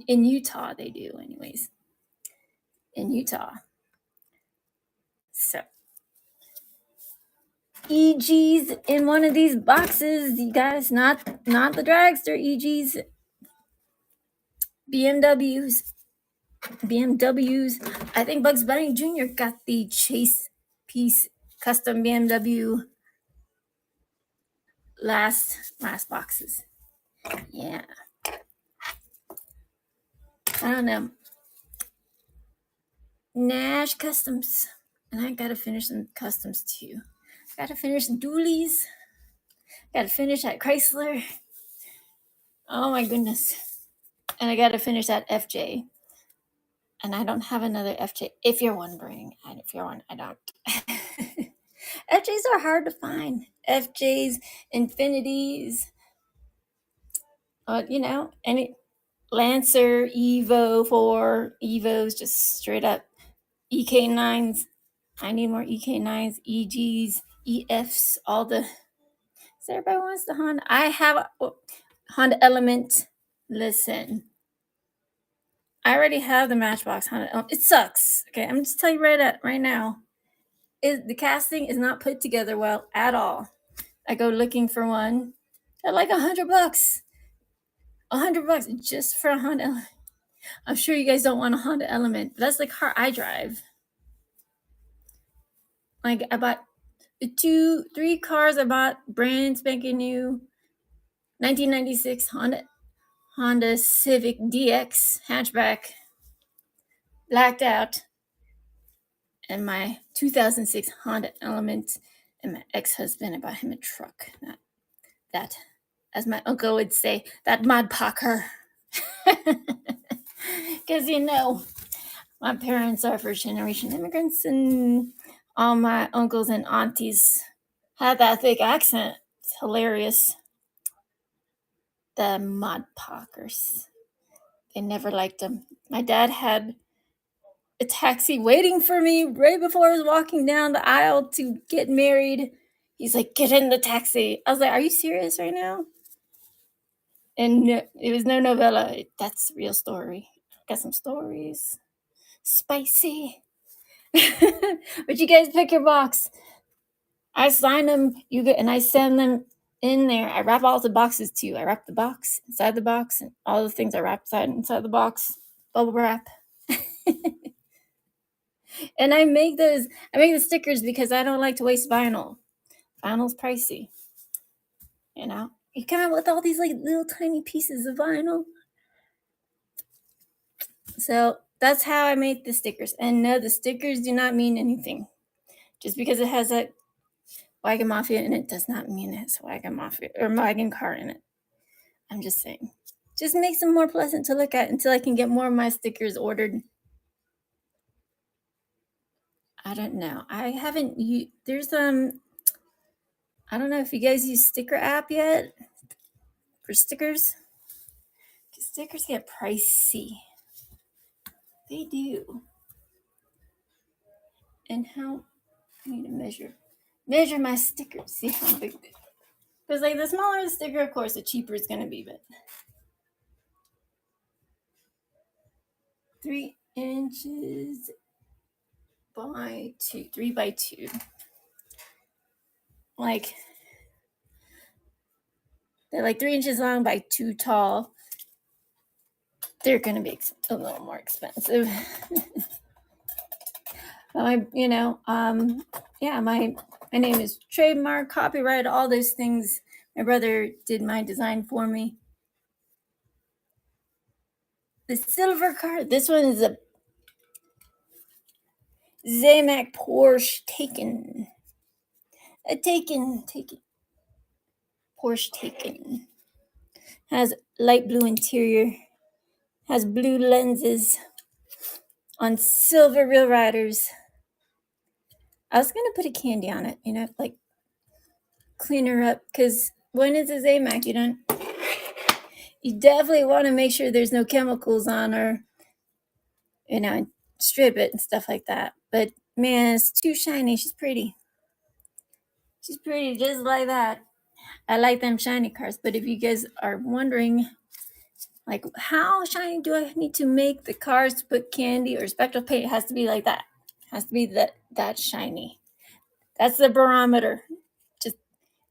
A: in Utah they do anyways. In Utah. So, EGs in one of these boxes, you guys, not the dragster EGs. BMWs. I think Bugs Bunny Jr. got the chase piece custom BMW last boxes. Yeah. I don't know. Nash Customs. And I gotta finish some customs too. Gotta finish dualies. Gotta finish that Chrysler. Oh my goodness. And I gotta finish that FJ. And I don't have another FJ. If you're wondering. And if you're wondering, I don't. FJs are hard to find. FJs, Infinities. Any Lancer, Evo 4, Evos, just straight up EK9s. I need more EK9s, EGs, EFs, all the. So everybody wants the Honda. I have a Honda Element. Listen, I already have the Matchbox Honda Element. It sucks. Okay, I'm just telling you right now. The casting is not put together well at all. I go looking for one at like $100. $100 just for a Honda Element. I'm sure you guys don't want a Honda Element, but that's the car I drive. I bought 3 cars I bought brand spanking new. 1996 Honda Civic DX hatchback, blacked out, and my 2006 Honda Element. And my ex-husband, I bought him a truck. That, as my uncle would say, that mud pucker. Because my parents are first generation immigrants, and all my uncles and aunties had that thick accent. It's hilarious. The mud puckers. They never liked them. My dad had a taxi waiting for me right before I was walking down the aisle to get married. He's like, "Get in the taxi." I was like, "Are you serious right now?" And no, it was no novella. That's a real story. Got some stories. Spicy. But you guys pick your box. I sign them, and I send them in there. I wrap all the boxes too. I wrap the box inside the box, and all the things I wrap inside the box. Bubble wrap. And I make the stickers because I don't like to waste vinyl. Vinyl's pricey. You come out with all these like little tiny pieces of vinyl. So that's how I make the stickers. And no, the stickers do not mean anything. Just because it has a Wagon Mafia in it does not mean it has Wagon Mafia or Wagon Car in it. I'm just saying. Just makes them more pleasant to look at until I can get more of my stickers ordered. I don't know. I haven't there's I don't know if you guys use Sticker app yet for stickers. Because stickers get pricey. They do. And how I need to measure my stickers. See how big they are. Because like the smaller the sticker, of course, the cheaper it's gonna be, but 3 inches by 2, 3 by 2. Like they're like 3 inches long by 2 tall. They're gonna be a little more expensive. My name is trademark, copyright, all those things. My brother did my design for me. The silver car. This one is a Zamac Porsche Taken. A Taken. Porsche Taken. Has light blue interior. Has blue lenses on silver real riders. I was gonna put a candy on it, like clean her up, because when it's a Zamac, you definitely want to make sure there's no chemicals on her, and strip it and stuff like that. But man, it's too shiny. She's pretty just like that. I like them shiny cars. But if you guys are wondering, like, how shiny do I need to make the cars to put candy or spectral paint, it has to be like that. It has to be that shiny. That's the barometer. Just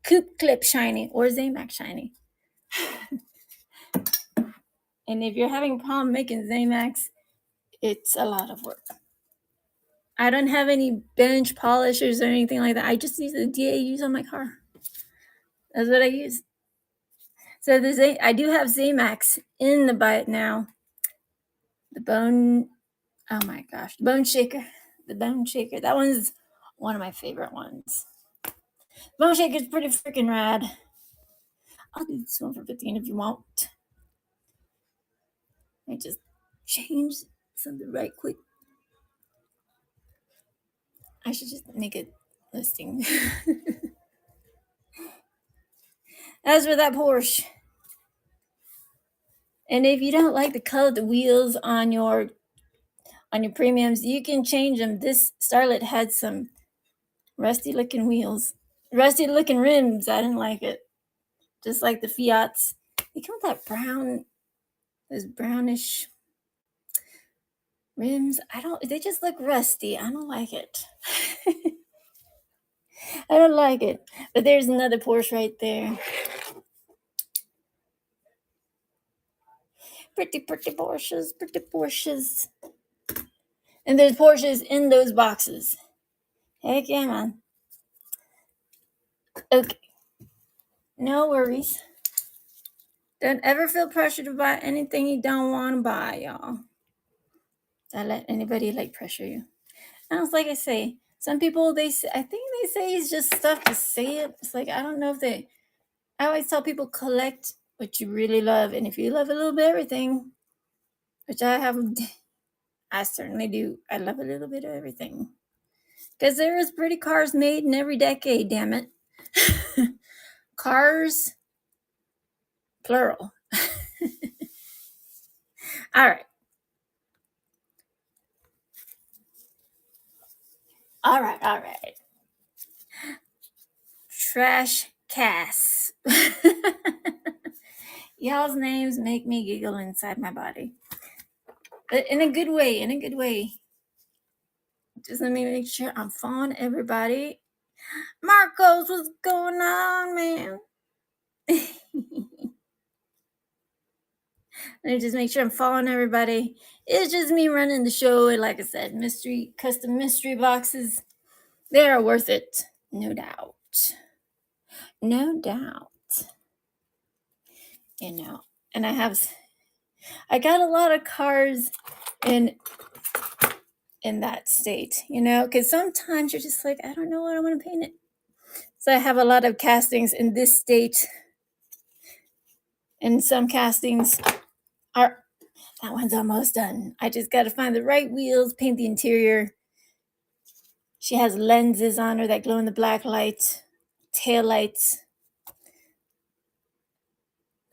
A: Coupe Clip shiny or Zamac shiny. And if you're having a problem making Zamacs, it's a lot of work. I don't have any bench polishers or anything like that. I just use the DAUs on my car. That's what I use. So I do have Zamacs in the bite now. The bone, oh my gosh, the bone shaker. That one's one of my favorite ones. Bone shaker's pretty freaking rad. I'll do this one for 15 if you want. I just change something right quick. I should just make a listing. As for that Porsche. And if you don't like the color of the wheels on your premiums, you can change them. This Starlet had some rusty looking wheels, rusty looking rims. I didn't like it. Just like the Fiats. They come with that those brownish rims. They just look rusty. I don't like it. I don't like it. But there's another Porsche right there. Pretty Porsches. And there's Porsches in those boxes. Heck yeah, man. Okay. No worries. Don't ever feel pressure to buy anything you don't want to buy, y'all. Don't let anybody like pressure you. And it's like I say, some people I think they say it's just stuff to say it. It's like I don't know if they. I always tell people collect what you really love, and if you love a little bit of everything, which I certainly do. I love a little bit of everything because there is pretty cars made in every decade. Damn it, cars, plural. All right. All right. Trash Cass. Y'all's names make me giggle inside my body. But in a good way. Just let me make sure I'm following everybody. Marcos, what's going on, man? Let me just make sure I'm following everybody. It's just me running the show. And like I said, custom mystery boxes. They are worth it. No doubt. No doubt. You know, and I got a lot of cars in that state, you know, because sometimes you're just like, I don't know what I want to paint it. So I have a lot of castings in this state. And some castings that one's almost done. I just got to find the right wheels, paint the interior. She has lenses on her that glow in the black light, tail lights.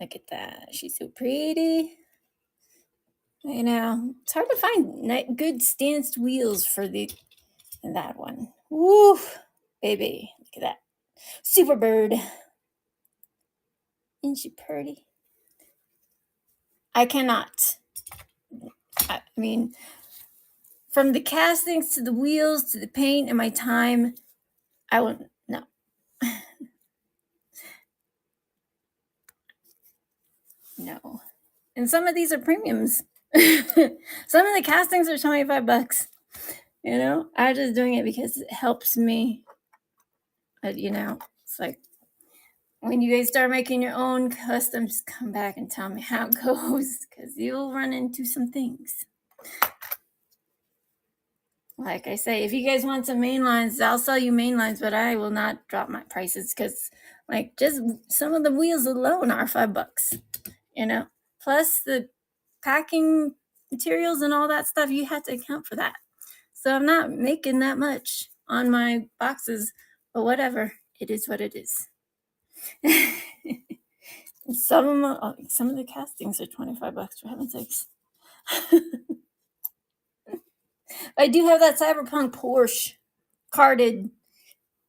A: Look at that. She's so pretty. You know, it's hard to find good stanced wheels in that one. Woo, baby. Look at that. Super bird. Isn't she pretty? I cannot. I mean, from the castings to the wheels to the paint and my time, I wouldn't. No. No. And some of these are premiums. Some of the castings are $25. You know, I'm just doing it because it helps me. But, you know, it's like when you guys start making your own customs, come back and tell me how it goes because you'll run into some things. Like I say, if you guys want some mainlines, I'll sell you mainlines, but I will not drop my prices because, like, just some of the wheels alone are $5. You know, plus the packing materials and all that stuff, you have to account for that. So I'm not making that much on my boxes, but whatever. It is what it is. Some of the castings are $25, for heaven's sakes. I do have that Cyberpunk Porsche carded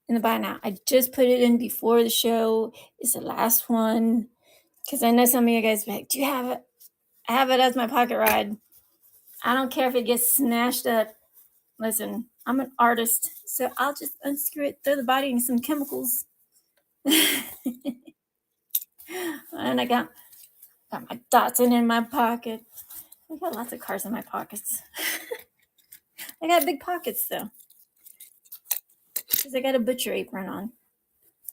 A: in the buy now. I just put it in before the show. It's the last one because I know some of you guys be like, do you have it? I have it as my pocket ride. I don't care if it gets smashed up. Listen, I'm an artist, so I'll just unscrew it, throw the body in some chemicals. And I got my Datsun in my pocket. I got lots of cars in my pockets. I got big pockets though, because I got a butcher apron on.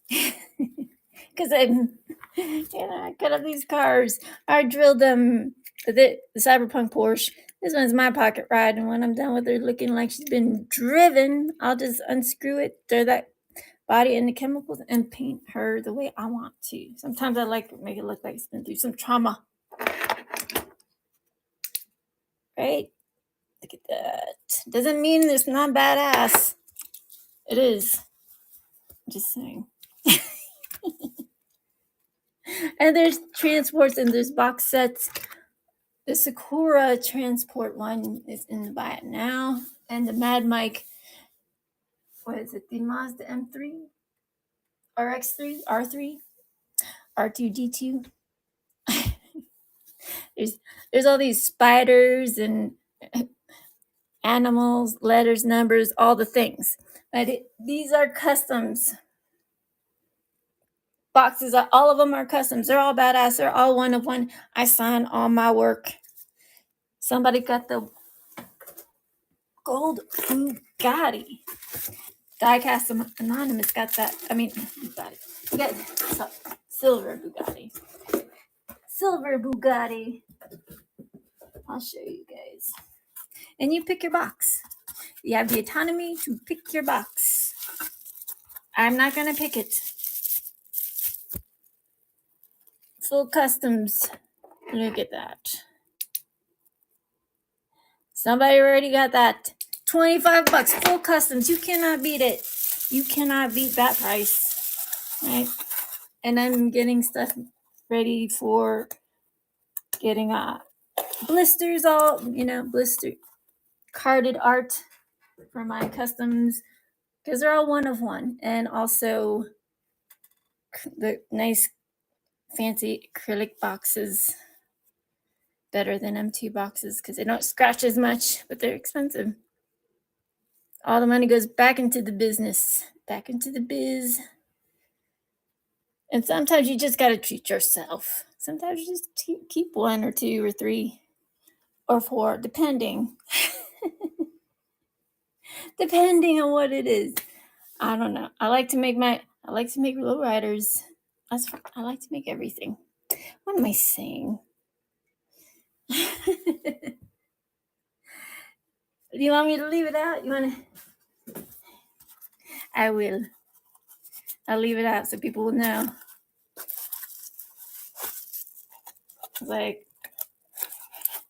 A: Because I cut up these cars. I drilled them. The Cyberpunk Porsche. This one's my pocket ride, and when I'm done with her looking like she's been driven, I'll just unscrew it, throw that body in the chemicals, and paint her the way I want to. Sometimes I like to make it look like it's been through some trauma. Right? Look at that. Doesn't mean it's not badass. It is. I'm just saying. And there's transports and there's box sets. The Sakura transport one is in the buy it now. And the Mad Mike, what is it? The Mazda M3? RX3? R3? R2D2? There's all these spiders and animals, letters, numbers, all the things. But these are customs. Boxes, all of them are customs. They're all badass. They're all one of one. I sign all my work. Somebody got the gold Bugatti. Diecast Anonymous got that. I mean, Bugatti. We got silver Bugatti. silver Bugatti. I'll show you guys. And you pick your box. You have the autonomy to pick your box. I'm not going to pick it. Full customs. Look at that. Somebody already got that. 25 bucks. Full customs. You cannot beat it. You cannot beat that price. Right? And I'm getting stuff ready for getting blisters, all, blister carded art for my customs, because they're all one of one. And also the nice fancy acrylic boxes, better than M2 boxes because they don't scratch as much, but they're expensive. All the money goes back into the business, back into the biz. And sometimes you just got to treat yourself. Sometimes you just keep 1 or 2 or 3 or 4, depending. Depending on what it is. I don't know. I like to make lowriders. That's fun. I like to make everything. What am I saying? Do you want me to leave it out? You want to? I will. I'll leave it out so people will know. Like,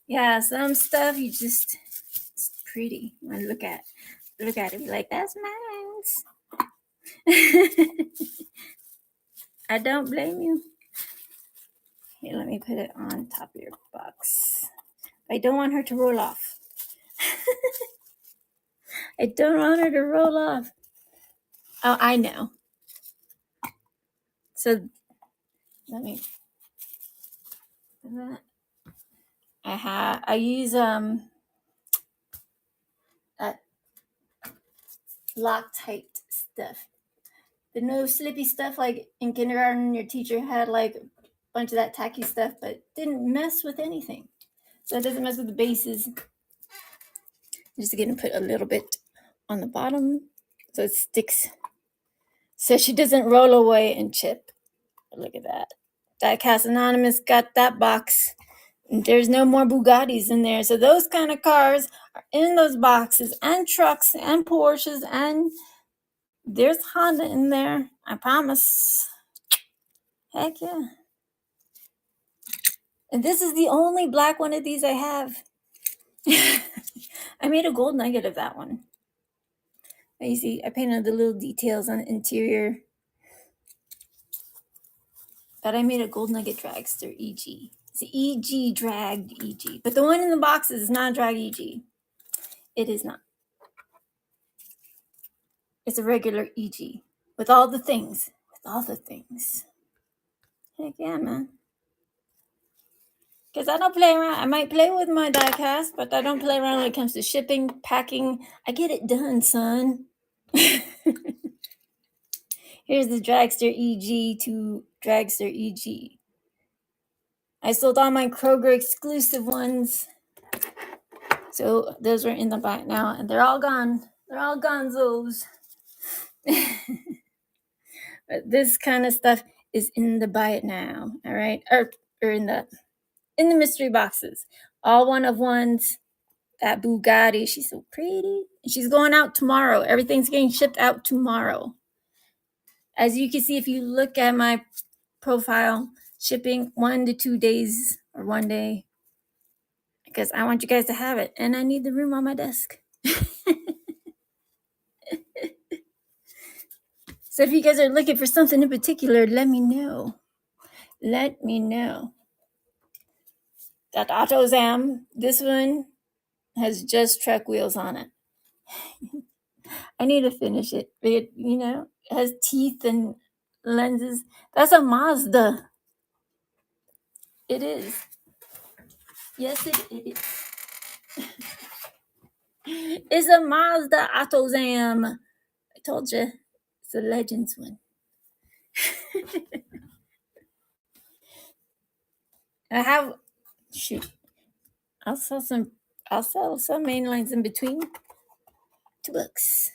A: yeah, some stuff it's pretty. You want to look at it, be like, that's mine. I don't blame you. Here, let me put it on top of your box. I don't want her to roll off. I don't want her to roll off. Oh, I know. So let me put that. I use that Loctite stuff. The no slippy stuff, like in kindergarten your teacher had like a bunch of that tacky stuff, but didn't mess with anything. So it doesn't mess with the bases. I'm just gonna put a little bit on the bottom so it sticks, so she doesn't roll away and chip. Look at that. Diecast Anonymous got that box. There's no more Bugattis in there. So those kind of cars are in those boxes, and trucks and Porsches, and there's Honda in there. I promise. Heck yeah. And this is the only black one of these I have. I made a gold nugget of that one. You see, I painted the little details on the interior. But I made a gold nugget dragster EG. It's an EG dragged EG. But the one in the box is not a drag EG. It is not. It's a regular EG. With all the things. Heck yeah, man. Because I don't play around. I might play with my diecast, but I don't play around when it comes to shipping, packing. I get it done, son. Here's the Dragster EG to Dragster EG. I sold all my Kroger exclusive ones. So those are in the back now, and they're all gone. They're all gonzos. But this kind of stuff is in the buy it now, all right? Or in the mystery boxes. All one of ones. That Bugatti, she's so pretty. And she's going out tomorrow. Everything's getting shipped out tomorrow. As you can see, if you look at my profile, shipping 1 to 2 days or 1 day, because I want you guys to have it, and I need the room on my desk. So if you guys are looking for something in particular, let me know. That AutoZam, this one has just truck wheels on it. I need to finish it. It has teeth and lenses. That's a Mazda. It is. Yes, it is. It's a Mazda AutoZam. I told you. It's a Legends one. I have, I'll sell some mainlines in between. $2.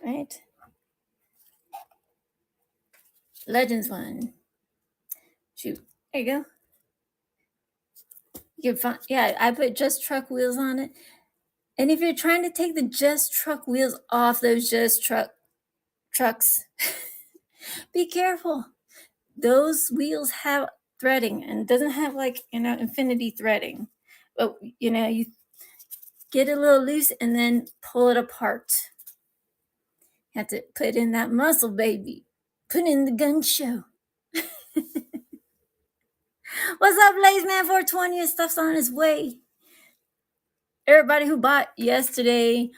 A: Right? Legends one. Shoot. There you go. You can find, yeah, I put Just Truck wheels on it. And if you're trying to take the Just Truck wheels off those trucks, be careful. Those wheels have threading and it doesn't have like, infinity threading. But, you get it a little loose and then pull it apart. You have to put in that muscle, baby. Put in the gun show. What's up, Blaze Man 420? His stuff's on his way. Everybody who bought yesterday,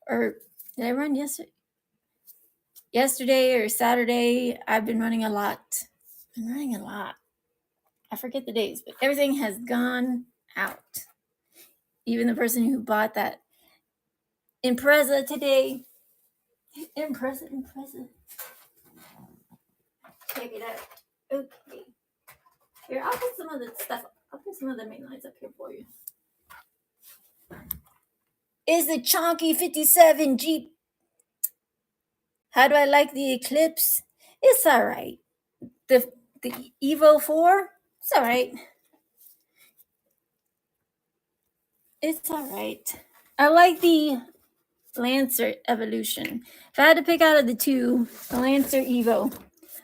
A: or did I run yesterday? Yesterday or Saturday, I've been running a lot. I forget the days, but everything has gone out. Even the person who bought that Impreza today. Impreza. Check it out. Okay. Here, I'll put some of the stuff. I'll put some of the main lines up here for you. Is the Chonky 57 Jeep. How do I like the Eclipse? It's all right. The Evo 4, it's all right. It's all right. I like the Lancer Evolution. If I had to pick out of the two, the Lancer Evo,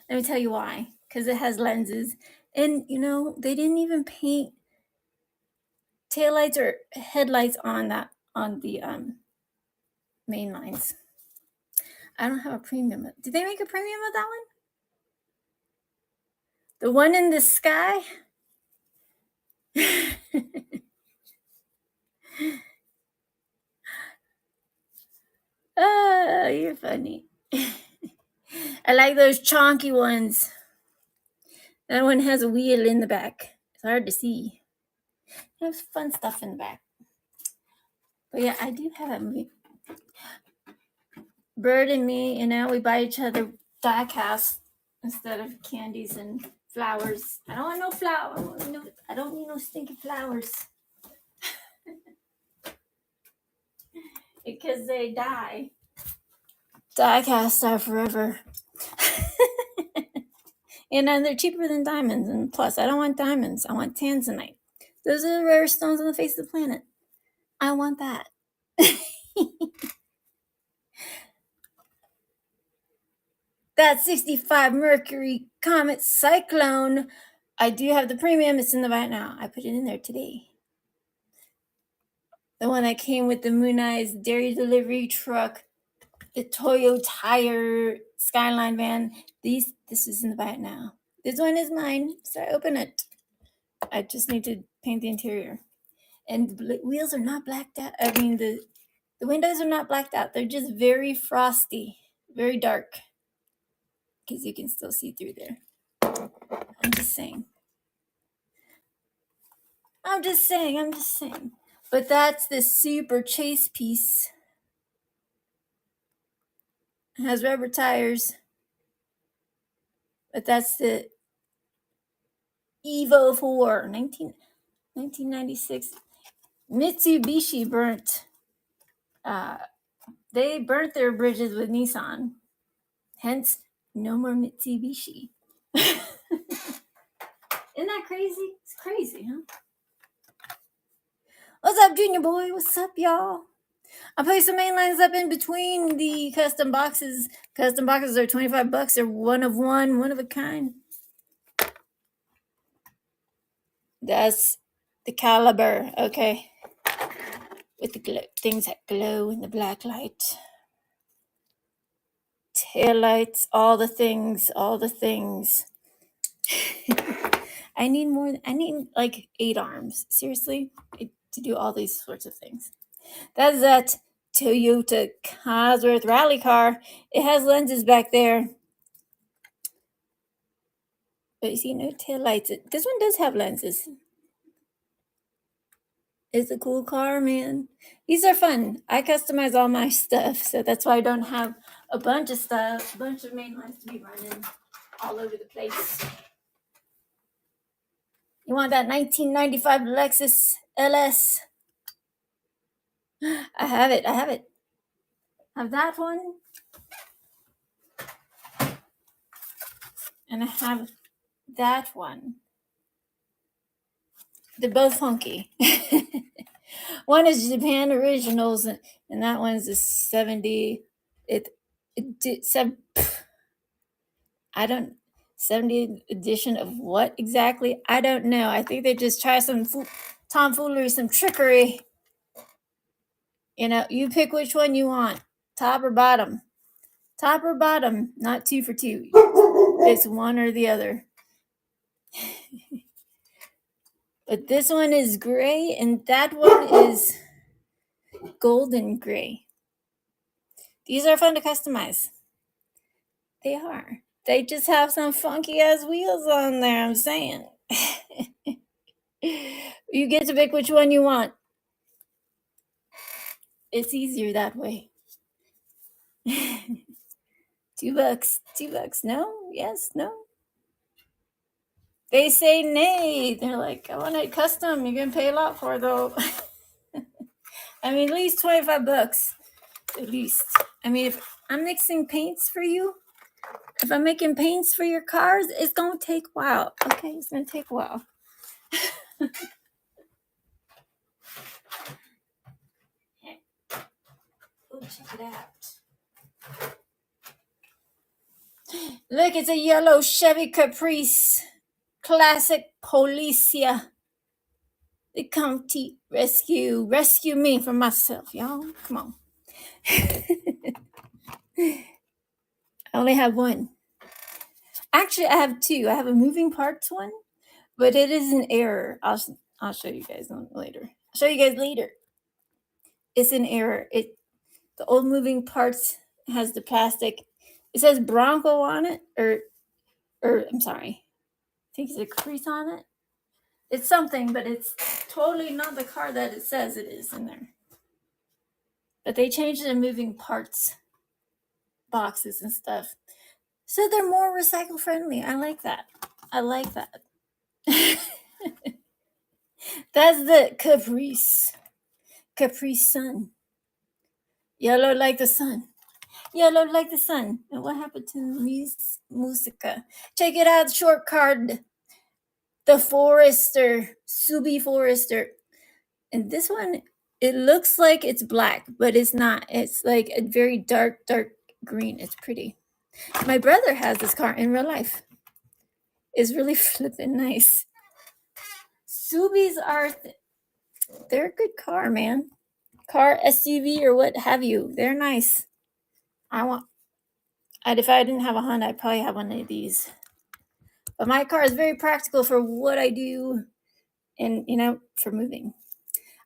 A: let me tell you why. Because it has lenses. And, they didn't even paint taillights or headlights on the main lines. I don't have a premium. Did they make a premium of that one? The one in the sky? Oh, you're funny. I like those chonky ones. That one has a wheel in the back. It's hard to see. There's fun stuff in the back. But yeah, I do have a Bird and me, we buy each other die casts instead of candies and flowers. I don't want no flowers. I don't need no stinky flowers. Because they die. Die casts are forever. And they're cheaper than diamonds. And plus, I don't want diamonds. I want tanzanite. Those are the rarest stones on the face of the planet. I want that. That 65 Mercury Comet Cyclone. I do have the premium. It's in the buy it now. I put it in there today. The one that came with the Moon Eyes dairy delivery truck, the Toyo Tire Skyline van. This is in the buy it now. This one is mine, so I open it. I just need to paint the interior. And the wheels are not blacked out. I mean, the windows are not blacked out. They're just very frosty, very dark. Because you can still see through there. I'm just saying. But that's the super chase piece. It has rubber tires. But that's the Evo 4, 1996. Mitsubishi burnt. They burnt their bridges with Nissan. Hence, no more Mitsubishi. Isn't that crazy? It's crazy, huh? What's up, Junior Boy? What's up, y'all? I put some main lines up in between the custom boxes. Custom boxes are $25. They're one of a kind. That's the caliber, okay? With the things that glow in the black light. Tail lights, all the things. I need like 8 arms, seriously, to do all these sorts of things. That's that Toyota Cosworth rally car. It has lenses back there. But you see, no tail lights. This one does have lenses. It's a cool car, man. These are fun. I customize all my stuff, so that's why I don't have a bunch of stuff, a bunch of main lines to be running all over the place. You want that 1995 Lexus LS? I have it. Have that one. and I have that one. They're both funky. One is Japan Originals, and that one's a 70. It did some. I don't 70th edition of what exactly? I don't know. I think they just try some tomfoolery, some trickery. You pick which one you want, top or bottom. Top or bottom, not 2 for 2. It's one or the other. But this one is gray, and that one is golden gray. These are fun to customize. They are. They just have some funky ass wheels on there, I'm saying. You get to pick which one you want. It's easier that way. $2. $2. No? Yes? No? They say nay. They're like, I want it custom. You're going to pay a lot for it, though. I mean, at least $25. At least. I mean, if I'm mixing paints for you, if I'm making paints for your cars, it's going to take a while. Okay? It's going to take a while. Go check it out. Look, it's a yellow Chevy Caprice. Classic Policia. The County Rescue. Rescue me from myself, y'all. Come on. I only have one. Actually, I have two. I have a moving parts one, but it is an error. I'll show you guys later. I'll show you guys later. It's an error. The old moving parts has the plastic. It says Bronco on it, or I'm sorry. I think it's a Caprice on it. It's something, but it's totally not the car that it says it is in there. But they changed the moving parts boxes and stuff. So they're more recycle friendly. I like that. That's the Caprice. Caprice Sun. Yellow like the sun. Yellow like the sun. And what happened to Musica? Check it out, short card. The Forester. Subi Forester. And this one, it looks like it's black, but it's not. It's like a very dark green. It's pretty. My brother has this car in real life. It's really flipping nice. Subis they're a good car, man. Car, SUV, or what have you. They're nice. If I didn't have a Honda, I'd probably have one of these. But my car is very practical for what I do and, for moving.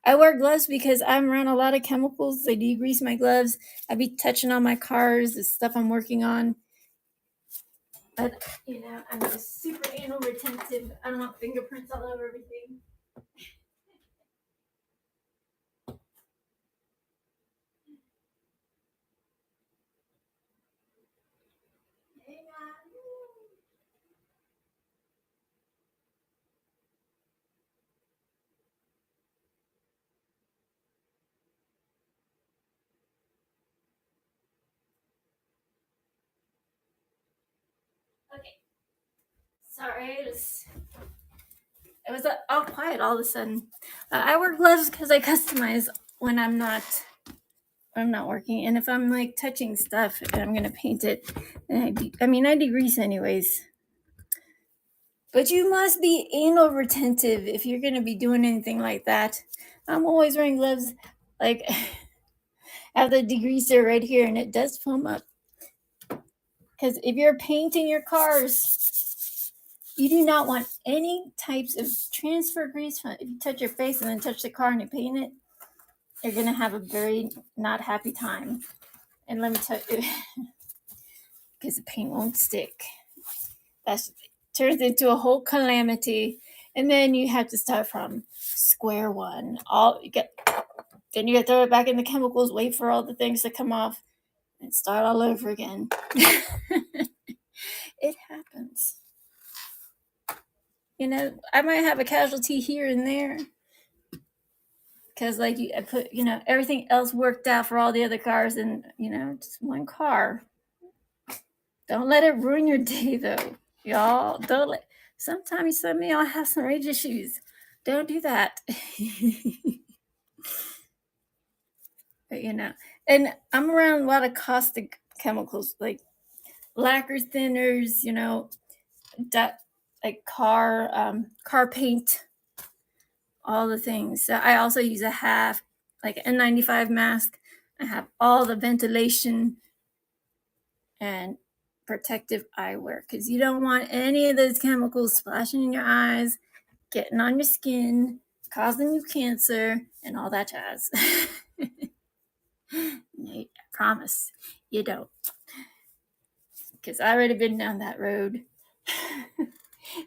A: I wear gloves because I'm around a lot of chemicals. I degrease my gloves. I be touching on my cars, the stuff I'm working on. But, I'm just super anal retentive. I don't want fingerprints all over everything. Okay. Sorry, it was all quiet all of a sudden. I wear gloves because I customize when I'm not working, and if I'm like touching stuff and I'm gonna paint it, then I degrease anyways. But you must be anal retentive if you're gonna be doing anything like that. I'm always wearing gloves. Like I have the degreaser right here, and it does foam up. Because if you're painting your cars, you do not want any types of transfer grease. If you touch your face and then touch the car and you paint it, you're going to have a very not happy time. And let me tell you, because the paint won't stick. That turns into a whole calamity. And then you have to start from square one. Then you got to throw it back in the chemicals, wait for all the things to come off, and start all over again. It happens. I might have a casualty here and there. Because, I put, everything else worked out for all the other cars and, just one car. Don't let it ruin your day, though. Y'all, don't let, sometimes some of y'all have some rage issues. Don't do that. But and I'm around a lot of caustic chemicals like lacquer thinners, that like car paint, all the things. So I also use a half like N95 mask. I have all the ventilation and protective eyewear because you don't want any of those chemicals splashing in your eyes, getting on your skin, causing you cancer, and all that jazz. I promise you don't, because I already been down that road.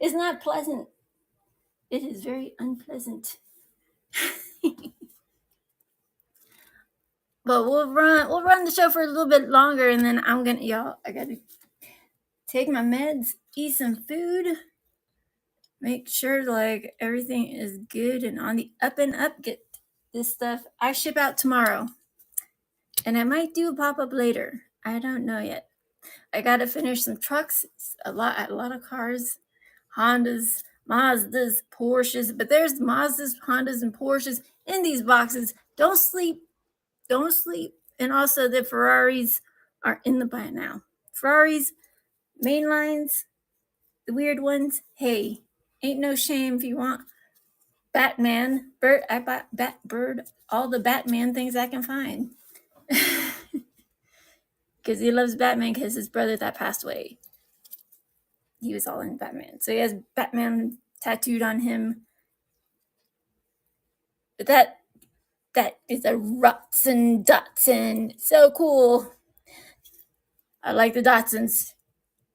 A: It's not pleasant. It is very unpleasant. But we'll run the show for a little bit longer, and then I gotta take my meds, eat some food, make sure like everything is good and on the up and up. Get this stuff. I ship out tomorrow, and I might do a pop-up later. I don't know yet. I gotta finish some trucks, a lot of cars, Hondas, Mazdas, Porsches. But there's Mazdas, Hondas, and Porsches in these boxes. Don't sleep. And also the Ferraris are in the buy now. Ferraris, mainlines, the weird ones. Hey, ain't no shame if you want Batman. I bought Bird, all the Batman things I can find. Because he loves Batman because his brother that passed away, he was all in Batman. So he has Batman tattooed on him. But that is a Datsun. So cool. I like the Datsuns.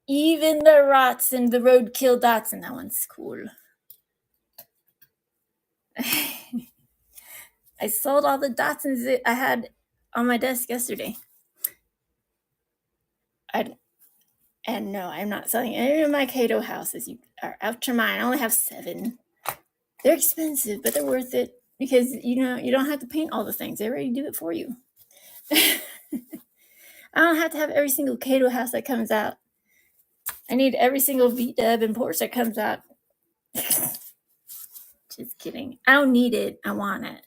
A: Even the Datsun, the Roadkill Datsun, that one's cool. I sold all the Datsuns that I had on my desk yesterday. And no, I'm not selling any of my Cato houses. You are out your mind. I only have 7. They're expensive, but they're worth it because you don't have to paint all the things. They already do it for you. I don't have to have every single Cato house that comes out. I need every single V-dub and Porsche that comes out. Just kidding. I don't need it. I want it.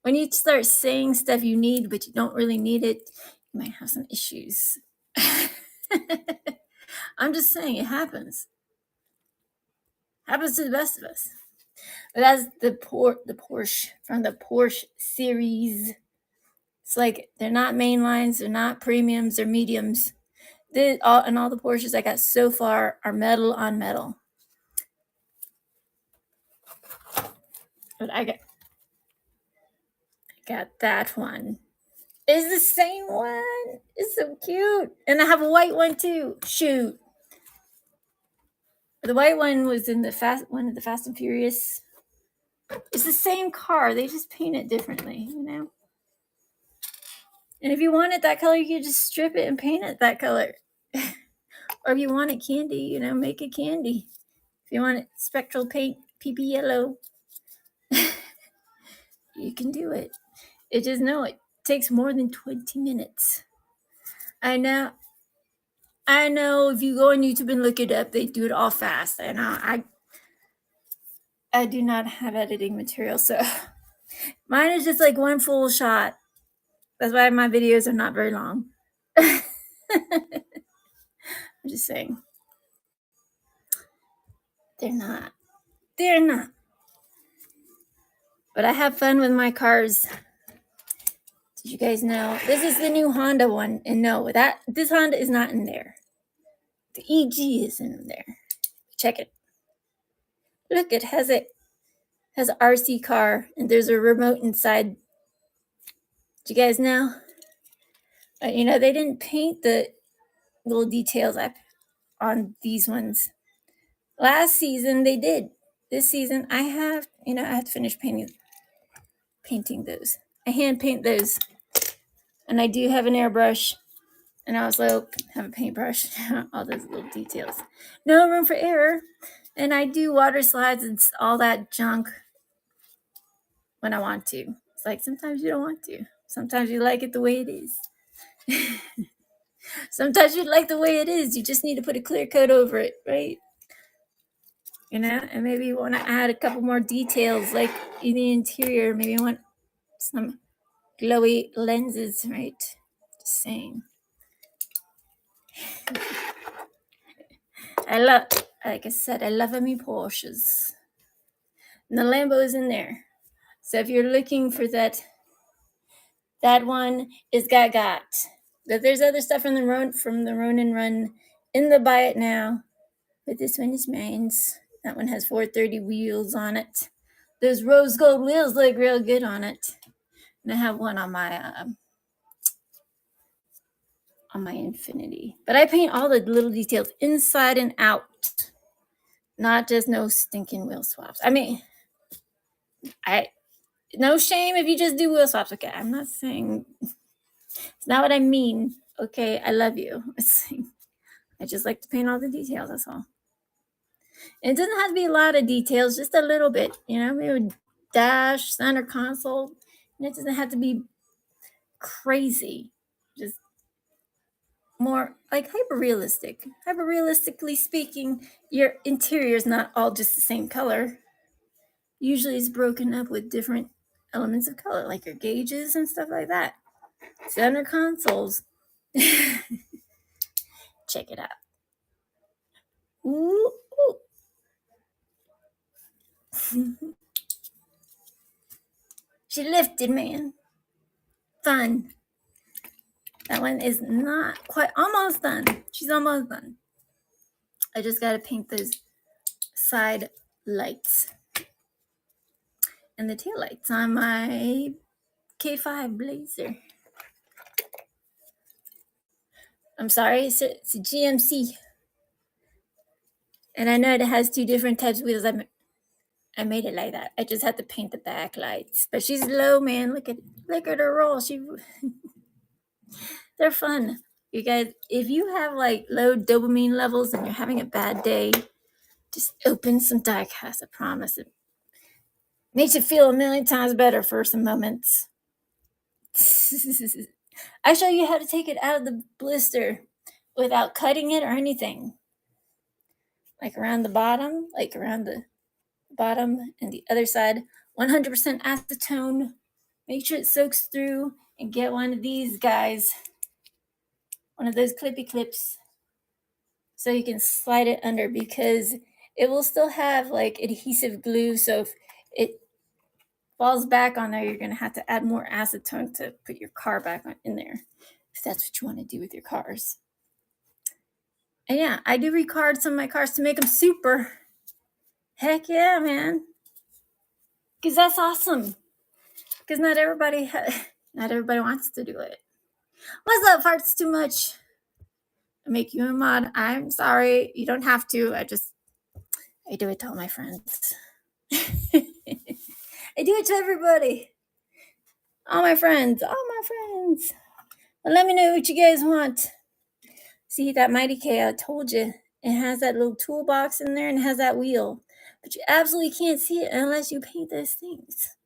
A: When you start saying stuff you need, but you don't really need it, you might have some issues. I'm just saying it happens. Happens to the best of us. But that's the Porsche from the Porsche series. It's like they're not mainlines, they're not premiums, they're mediums. And all the Porsches I got so far are metal on metal. But I got that one. It's the same one. It's so cute. And I have a white one too. Shoot. The white one was in the Fast and Furious. It's the same car. They just paint it differently, And if you want it that color, you can just strip it and paint it that color. Or if you want it candy, make it candy. If you want it spectral paint, PP yellow, you can do it. It takes more than 20 minutes. I know if you go on YouTube and look it up, they do it all fast. And I do not have editing material, so mine is just like one full shot. That's why my videos are not very long. I'm just saying. They're not. But I have fun with my cars. Did you guys know? This is the new Honda one. And no, this Honda is not in there. The EG is in there. Check it. Look, it has an RC car, and there's a remote inside. Did you guys know? They didn't paint the little details on these ones. Last season they did. This season I have to finish painting those. I hand paint those, and I do have an airbrush, and I also have a paintbrush. All those little details. No room for error, and I do water slides and all that junk when I want to. It's like sometimes you don't want to. Sometimes you like it the way it is. Sometimes you like the way it is. You just need to put a clear coat over it, right? And maybe you want to add a couple more details, like in the interior. Maybe you want some glowy lenses, right? Just saying. Like I said, I love me Porsches. And the Lambo is in there. So if you're looking for that one is got. But there's other stuff from the Ronin Run in the Buy It Now. But this one is mine's. That one has 430 wheels on it. Those rose gold wheels look real good on it. And I have one on my Infinity. But I paint all the little details inside and out. Not just no stinking wheel swaps. I mean, no shame if you just do wheel swaps. Okay, I'm not saying, it's not what I mean. Okay, I love you. I just like to paint all the details, that's all. And it doesn't have to be a lot of details, just a little bit, maybe dash, center console. And it doesn't have to be crazy. Just more like hyper realistic. Hyper realistically speaking, your interior is not all just the same color. Usually it's broken up with different elements of color, like your gauges and stuff like that. Center consoles. Check it out. Ooh, ooh. She lifted, man. Fun. That one is not quite, almost done. She's almost done. I just got to paint those side lights and the tail lights on my K5 Blazer. I'm sorry, it's a GMC. And I know it has two different types of wheels. I made it like that. I just had to paint the back lights. But she's low, man. Look at her roll. They're fun. You guys, if you have like low dopamine levels and you're having a bad day, just open some diecast. I promise it makes you feel a million times better for some moments. I show you how to take it out of the blister without cutting it or anything. Like around the bottom and the other side, 100% acetone. Make sure it soaks through and get one of these guys, one of those clippy clips, so you can slide it under, because it will still have like adhesive glue. So if it falls back on there, you're going to have to add more acetone to put your car back in there, if that's what you want to do with your cars. And yeah, I do recard some of my cars to make them super. Heck yeah, man. Because that's awesome. Because not everybody wants to do it. What's up, farts too much? I make you a mod. I'm sorry. You don't have to. I do it to all my friends. I do it to everybody. All my friends. Well, let me know what you guys want. See, that Mighty K, I told you. It has that little toolbox in there and it has that wheel. But you absolutely can't see it unless you paint those things.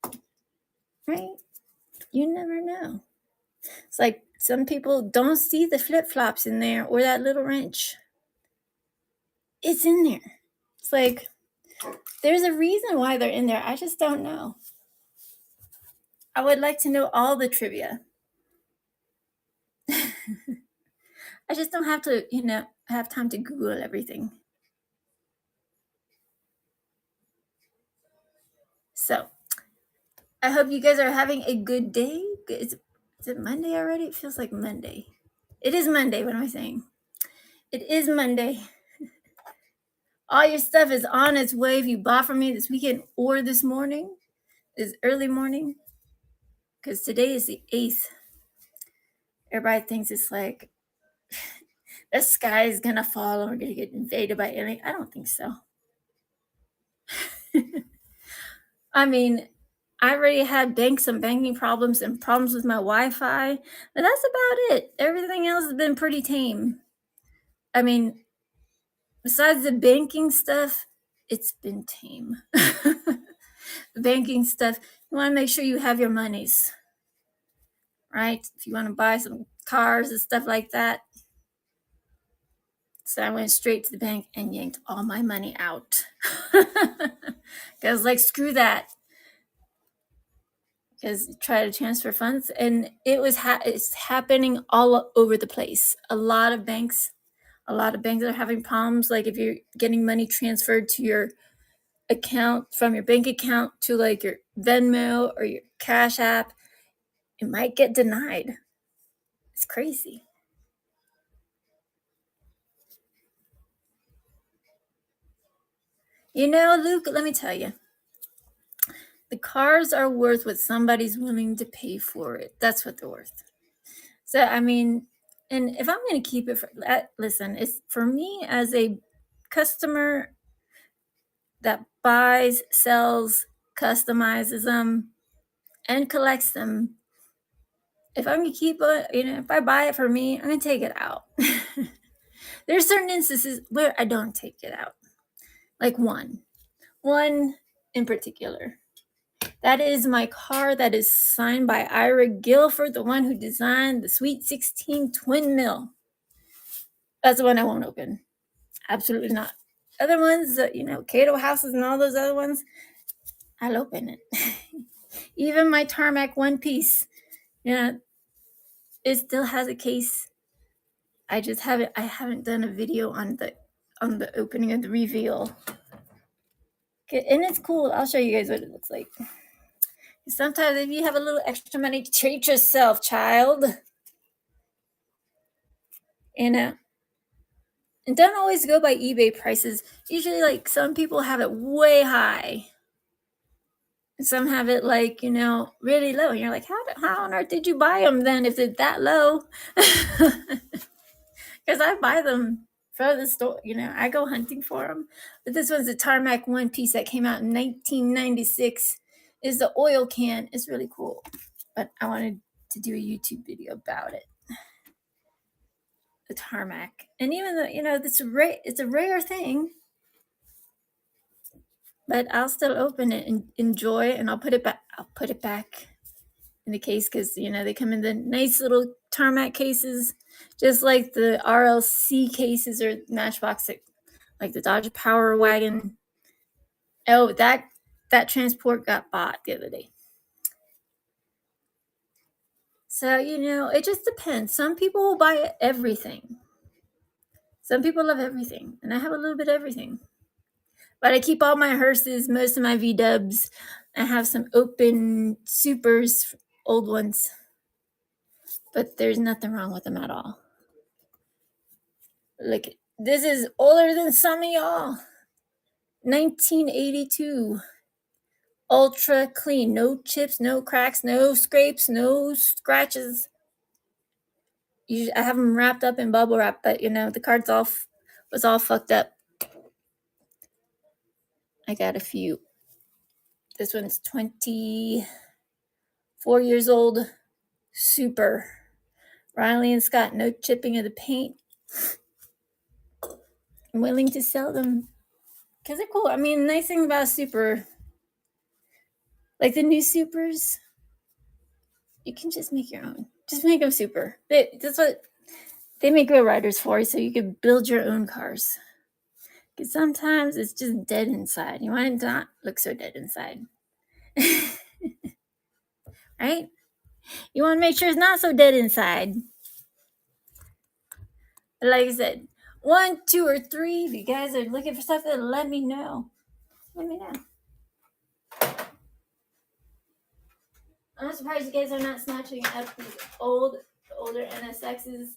A: Right? You never know. It's like some people don't see the flip-flops in there or that little wrench. It's in there. It's like, there's a reason why they're in there. I just don't know. I would like to know all the trivia. I just don't have to, have time to Google everything. So, I hope you guys are having a good day. Is it Monday already? It feels like Monday. It is Monday. What am I saying? It is Monday. All your stuff is on its way if you bought from me this weekend or this morning, this early morning. Because today is the 8th. Everybody thinks it's like the sky is going to fall and we're going to get invaded by aliens. I don't think so. I mean, I already had some banking problems and problems with my Wi-Fi, but that's about it. Everything else has been pretty tame. I mean, besides the banking stuff, it's been tame. The banking stuff, you want to make sure you have your monies, right? If you want to buy some cars and stuff like that, So I went straight to the bank and yanked all my money out. Because, like, screw that. Because try to transfer funds, and it's happening all over the place. A lot of banks are having problems. Like, if you're getting money transferred to your account from your bank account to like your Venmo or your Cash App, it might get denied. It's crazy. You know, Luke, let me tell you, the cars are worth what somebody's willing to pay for it. That's what they're worth. So, I mean, and if I'm going to keep it for, listen, it's for me as a customer that buys, sells, customizes them, and collects them. If I'm going to keep it, if I buy it for me, I'm going to take it out. There's certain instances where I don't take it out. Like one in particular. That is my car that is signed by Ira Guilford, the one who designed the Sweet 16 twin mill. That's the one I won't open. Absolutely not. Other ones, Cato houses and all those other ones, I'll open it. Even my tarmac one piece, it still has a case. I haven't done a video on the opening of the reveal. And it's cool. I'll show you guys what it looks like. Sometimes if you have a little extra money, treat yourself, child. And don't always go by eBay prices. Usually, like, some people have it way high. Some have it like, really low. And you're like, how on earth did you buy them then if it's that low? Because I buy them from the store. I go hunting for them. But this one's a tarmac one piece that came out in 1996. Is the oil can. It's really cool. But I wanted to do a YouTube video about it. The tarmac. And even though, it's a rare thing. But I'll still open it and enjoy it, and I'll put it back in the case because, they come in the nice little tarmac cases, just like the RLC cases or Matchbox, like the Dodge Power Wagon. Oh, that transport got bought the other day. So, it just depends. Some people will buy everything. Some people love everything, and I have a little bit of everything. But I keep all my hearses, most of my V-dubs. I have some open supers, old ones. But there's nothing wrong with them at all. Look, this is older than some of y'all. 1982. Ultra clean. No chips, no cracks, no scrapes, no scratches. I have them wrapped up in bubble wrap, but, the card's was all fucked up. I got a few. This one's 24 years old. Super. Riley and Scott, no chipping of the paint. I'm willing to sell them because they're cool. I mean, the nice thing about Super, like the new Supers, you can just make your own. Just make them Super. That's what they make Real Riders for, so you can build your own cars. Because sometimes it's just dead inside. You want it to not look so dead inside. Right? You want to make sure it's not so dead inside. Like I said, 1, 2, or 3, if you guys are looking for something, let me know. Let me know. I'm surprised you guys are not snatching up these older NSXs.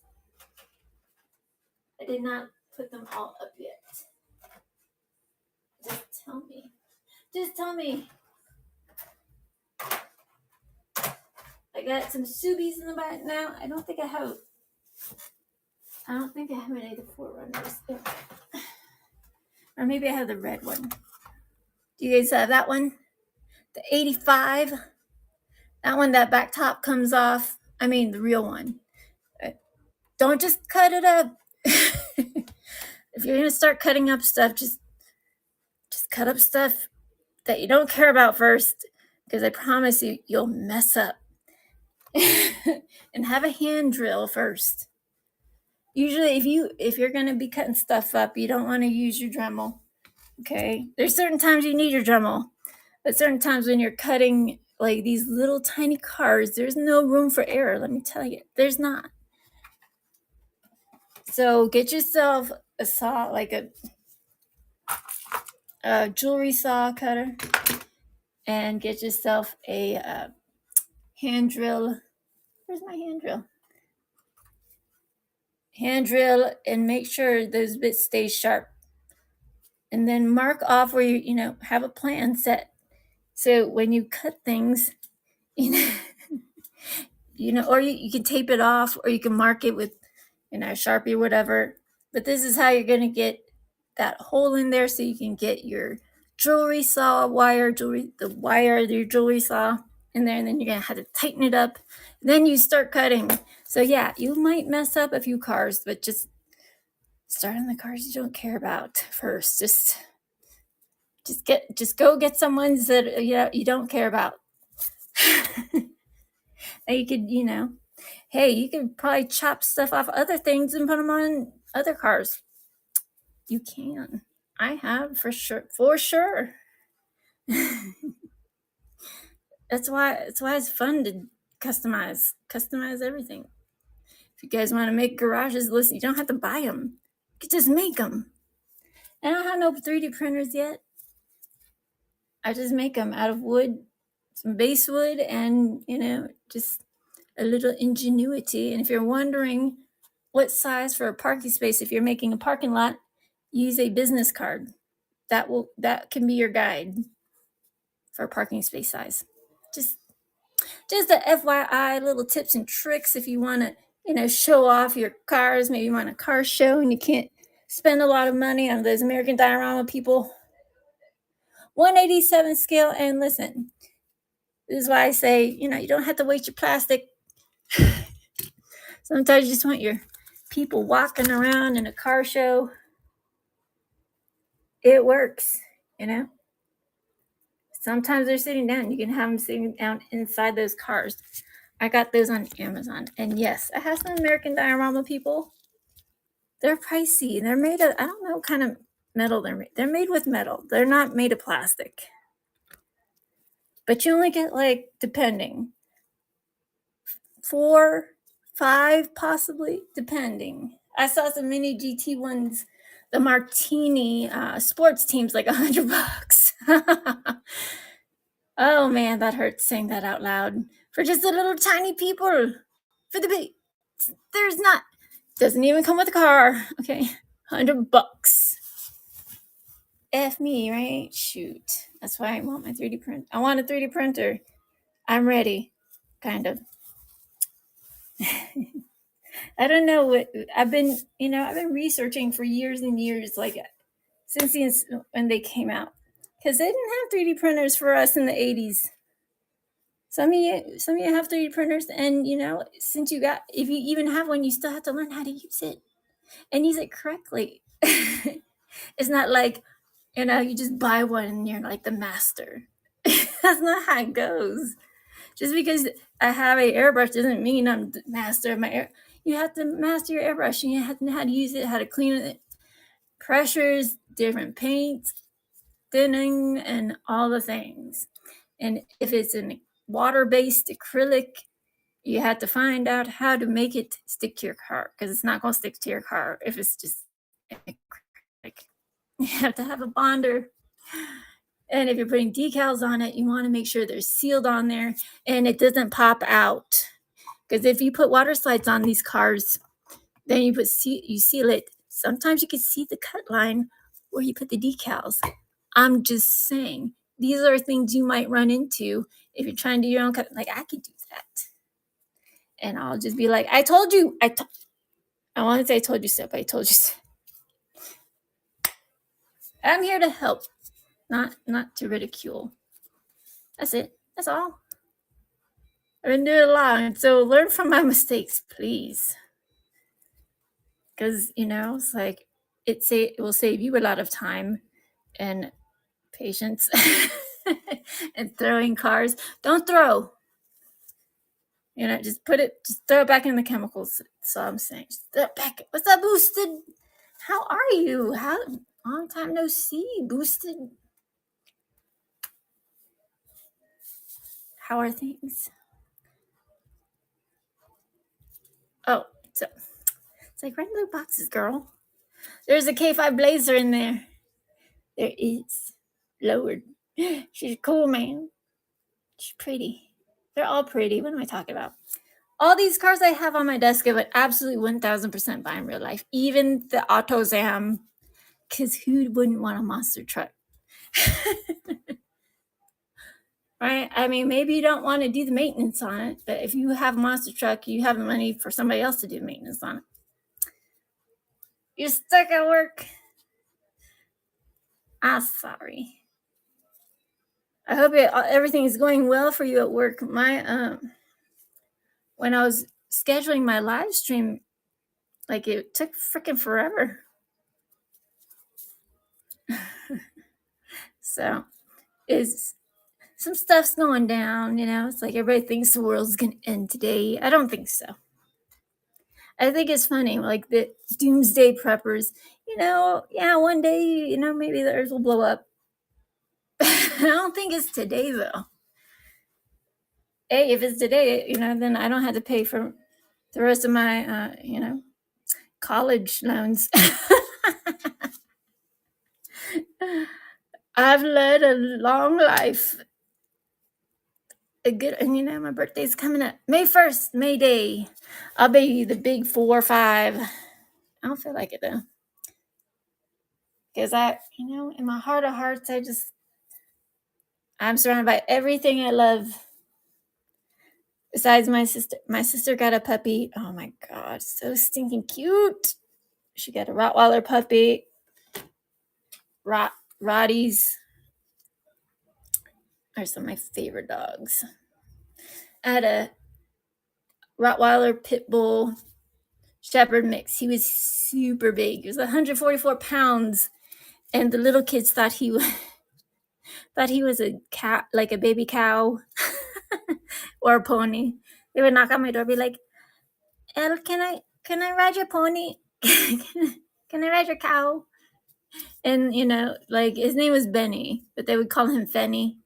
A: I did not put them all up yet. Just tell me. Just tell me. I got some Subies in the back now. I don't think I have any of the 4Runners. Or maybe I have the red one. Do you guys have that one? The 85. That one, that back top comes off. I mean, the real one. Don't just cut it up. If you're going to start cutting up stuff, just cut up stuff that you don't care about first, because I promise you, you'll mess up. And have a hand drill first. Usually if you're going to be cutting stuff up, you don't want to use your Dremel. Okay, there's certain times you need your Dremel, but certain times when you're cutting like these little tiny cars, there's no room for error. Let me tell you, there's not. So get yourself a saw, like a jewelry saw cutter, and get yourself a hand drill. Where's my hand drill? Hand drill, and make sure those bits stay sharp. And then mark off where you have a plan set. So when you cut things, you know, or you can tape it off, or you can mark it with, Sharpie or whatever. But this is how you're going to get that hole in there, so you can get your jewelry saw the wire of your jewelry saw in there, and then you're going to have to tighten it up. Then you start cutting. So yeah, you might mess up a few cars, but just start on the cars you don't care about first. Just go get some ones that you don't care about. And you could, hey, you could probably chop stuff off other things and put them on other cars. You can. I have for sure. That's why it's fun to customize everything. If you guys want to make garages, listen, you don't have to buy them. You can just make them. And I don't have no 3D printers yet. I just make them out of wood, some base wood, and just a little ingenuity. And if you're wondering what size for a parking space, if you're making a parking lot, use a business card. That can be your guide for a parking space size. Just a FYI, little tips and tricks if you want to, show off your cars. Maybe you want a car show and you can't spend a lot of money on those American diorama people. 1/87 scale, and listen, this is why I say, you don't have to waste your plastic. Sometimes you just want your people walking around in a car show. It works, Sometimes they're sitting down. You can have them sitting down inside those cars. I got those on Amazon. And yes, I have some American diorama people. They're pricey. They're made of, I don't know what kind of metal they're made. They're made with metal. They're not made of plastic. But you only get, like, depending, 4, 5 possibly, depending. I saw some mini GT ones, the Martini sports teams, like $100. Oh man, that hurts saying that out loud. For just the little tiny people. For the big, doesn't even come with a car. Okay, $100. F me, right? Shoot. That's why I want my 3D print. I want a 3D printer. I'm ready, kind of. I don't know what I've been researching for years and years, like since when they came out, because they didn't have 3D printers for us in the 80s. Some of you have 3D printers, and if you even have one, you still have to learn how to use it and use it correctly. It's not like you just buy one and you're like the master. That's not how it goes. Just because I have an airbrush doesn't mean I'm the master of my air. You have to master your airbrush, and you have to know how to use it, how to clean it, pressures, different paints, thinning, and all the things. And if it's a water-based acrylic, you have to find out how to make it stick to your car, because it's not going to stick to your car if it's just acrylic. You have to have a bonder. And if you're putting decals on it, you want to make sure they're sealed on there and it doesn't pop out. Because if you put water slides on these cars, then you seal it. Sometimes you can see the cut line where you put the decals. I'm just saying, these are things you might run into if you're trying to do your own cut. Like, I could do that. And I'll just be like, I told you. I want to say I told you so, but I told you so. I'm here to help, not to ridicule. That's it. That's all. I've been doing it a lot, so learn from my mistakes, please. Because, it's like, it will save you a lot of time and patience and throwing cars. Don't throw. Just throw it back in the chemicals. That's all I'm saying. Just throw it back. What's up, Boosted? How are you? Long time no see, Boosted. How are things? Oh, it's like regular boxes, girl. There's a K5 Blazer in there. There is. Lord. She's cool, man. She's pretty. They're all pretty. What am I talking about? All these cars I have on my desk I would absolutely 1000% buy in real life. Even the AutoZam. Because who wouldn't want a monster truck? Right? I mean, maybe you don't want to do the maintenance on it, but if you have a monster truck, you have the money for somebody else to do maintenance on it. You're stuck at work. I'm sorry. I hope everything is going well for you at work. When I was scheduling my live stream, like it took freaking forever. So some stuff's going down, it's like everybody thinks the world's gonna end today. I don't think so. I think it's funny, like the doomsday preppers, one day, maybe the earth will blow up. I don't think it's today though. Hey, if it's today, then I don't have to pay for the rest of my college loans. I've led a long life. And my birthday's coming up. May 1st, May Day. I'll be the big 4 or 5. I don't feel like it though. Because in my heart of hearts, I'm surrounded by everything I love. Besides my sister. My sister got a puppy. Oh my God, so stinking cute. She got a Rottweiler puppy. Rotties are some of my favorite dogs. I had a Rottweiler Pit Bull Shepherd mix. He was super big. He was 144 pounds. And the little kids thought he was a cat, like a baby cow or a pony. They would knock on my door, be like, "El, can I ride your pony? Can I ride your cow?" And like his name was Benny, but they would call him Fenny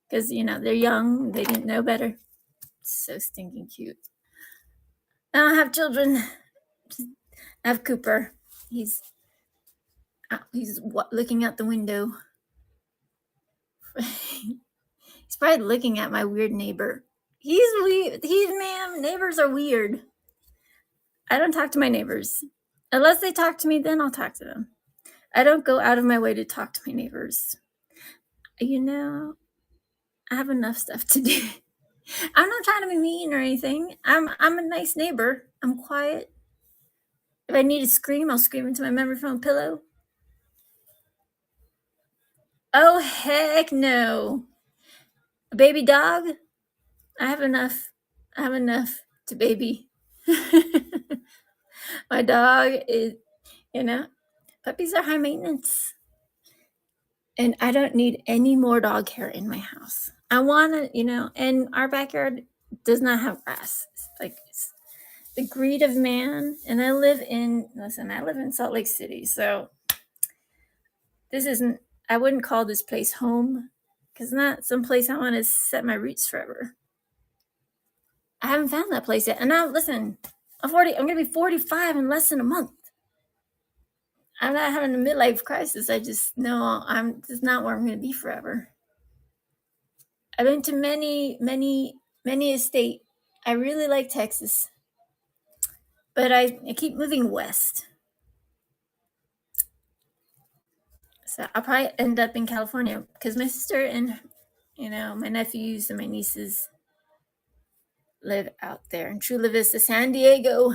A: because they're young, they didn't know better. So stinking cute. I don't have children. I have Cooper. He's looking out the window. He's probably looking at my weird neighbor. He's weird. Neighbors are weird. I don't talk to my neighbors. Unless they talk to me, then I'll talk to them. I don't go out of my way to talk to my neighbors. I have enough stuff to do. I'm not trying to be mean or anything. I'm a nice neighbor. I'm quiet. If I need to scream, I'll scream into my memory foam pillow. Oh, heck no. A baby dog? I have enough to baby. My dog is, puppies are high maintenance. And I don't need any more dog hair in my house. I want to, and our backyard does not have grass. It's the greed of man. And I live in Salt Lake City. So I wouldn't call this place home because it's not some place I want to set my roots forever. I haven't found that place yet. And now, listen, I'm going to be 45 in less than a month. I'm not having a midlife crisis. I just know this is not where I'm going to be forever. I've been to many, many, many a state. I really like Texas. But I keep moving west. So I'll probably end up in California because my sister and, my nephews and my nieces live out there in Chula Vista, San Diego.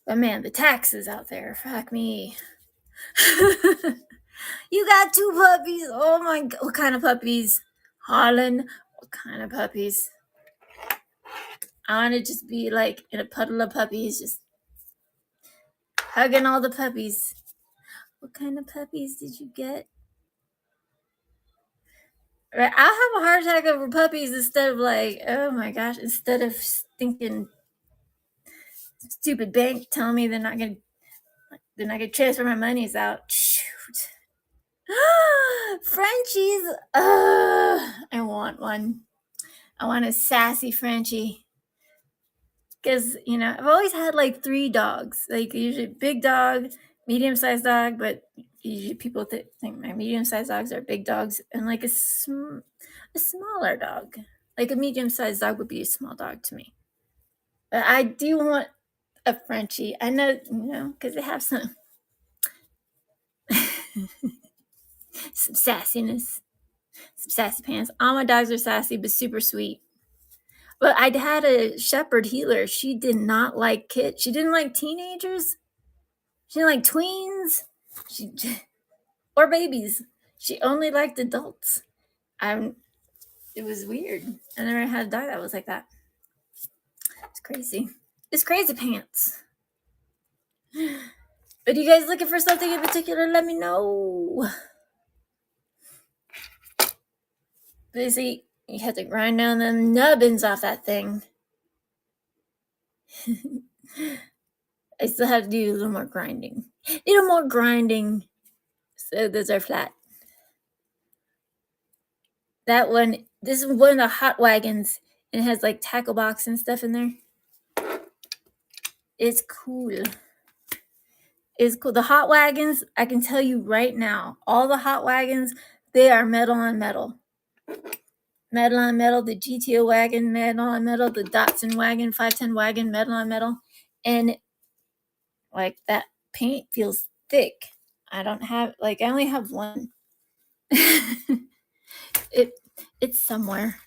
A: But man, the taxes out there, fuck me. You got 2 puppies. Oh my God. What kind of puppies? Holland. What kind of puppies? I want to just be like in a puddle of puppies, just hugging all the puppies. What kind of puppies did you get? Right? I'll have a heart attack over puppies instead of like, oh my gosh, instead of thinking stupid bank telling me they're not gonna transfer my monies out. Shoot. Frenchies. I want one. I want a sassy Frenchie. Because, I've always had like 3 dogs. Like usually big dog, medium-sized dog, but usually people think my medium-sized dogs are big dogs, and like a smaller dog. Like a medium-sized dog would be a small dog to me. But I do want a Frenchie. I know, because they have some sassiness, some sassy pants. All my dogs are sassy, but super sweet. But I had a shepherd healer. She did not like kids. She didn't like teenagers. She didn't like tweens. Or babies. She only liked adults. It was weird. I never had a dog that was like that. It's crazy. It's crazy pants. But you guys looking for something in particular? Let me know. But see, you have to grind down the nubbins off that thing. I still have to do a little more grinding. So those are flat. That one, this is one of the hot wagons, and it has like tackle box and stuff in there. It's cool. It's cool. The hot wagons, I can tell you right now, all the hot wagons, they are metal on metal. Metal on metal, the GTO wagon, metal on metal, the Datsun wagon, 510 wagon, metal on metal. And like that paint feels thick. I only have one. It's somewhere.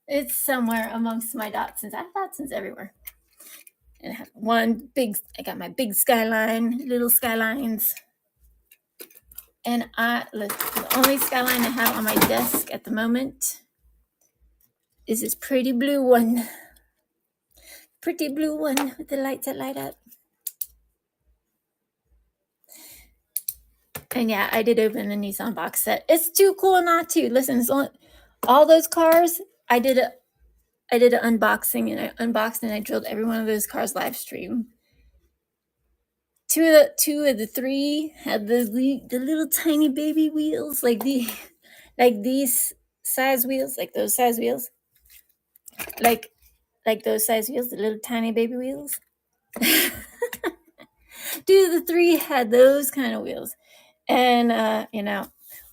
A: It's somewhere amongst my Datsuns. I have Datsuns everywhere. And I have I got my big Skyline, little Skylines. And the only Skyline I have on my desk at the moment is this pretty blue one. Pretty blue one with the lights that light up. And yeah, I did open a Nissan box set. It's too cool not to. Listen, all those cars, I did an unboxing, and I unboxed and I drilled every one of those cars live stream. Two of the 3 had the little tiny baby wheels, like these size wheels, like those size wheels, like those size wheels, the little tiny baby wheels. 2 of the 3 had those kind of wheels, and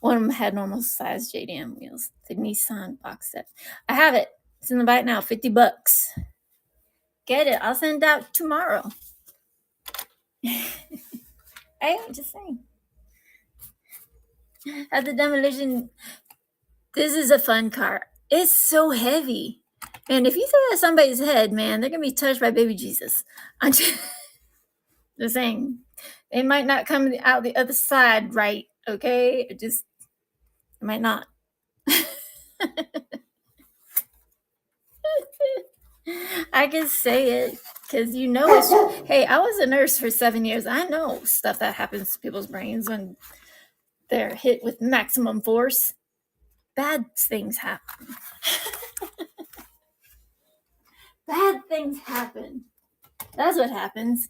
A: one of them had normal size JDM wheels. The Nissan box set. I have it. It's in the bite now. $50. Get it. I'll send it out tomorrow. I'm just saying. At the demolition, this is a fun car. It's so heavy. And if you throw it at somebody's head, man, they're going to be touched by baby Jesus. I'm just saying. They might not come out the other side right, okay? It might not. I can say it because it's. Hey, I was a nurse for 7 years. I know stuff that happens to people's brains when they're hit with maximum force. Bad things happen. Bad things happen. That's what happens.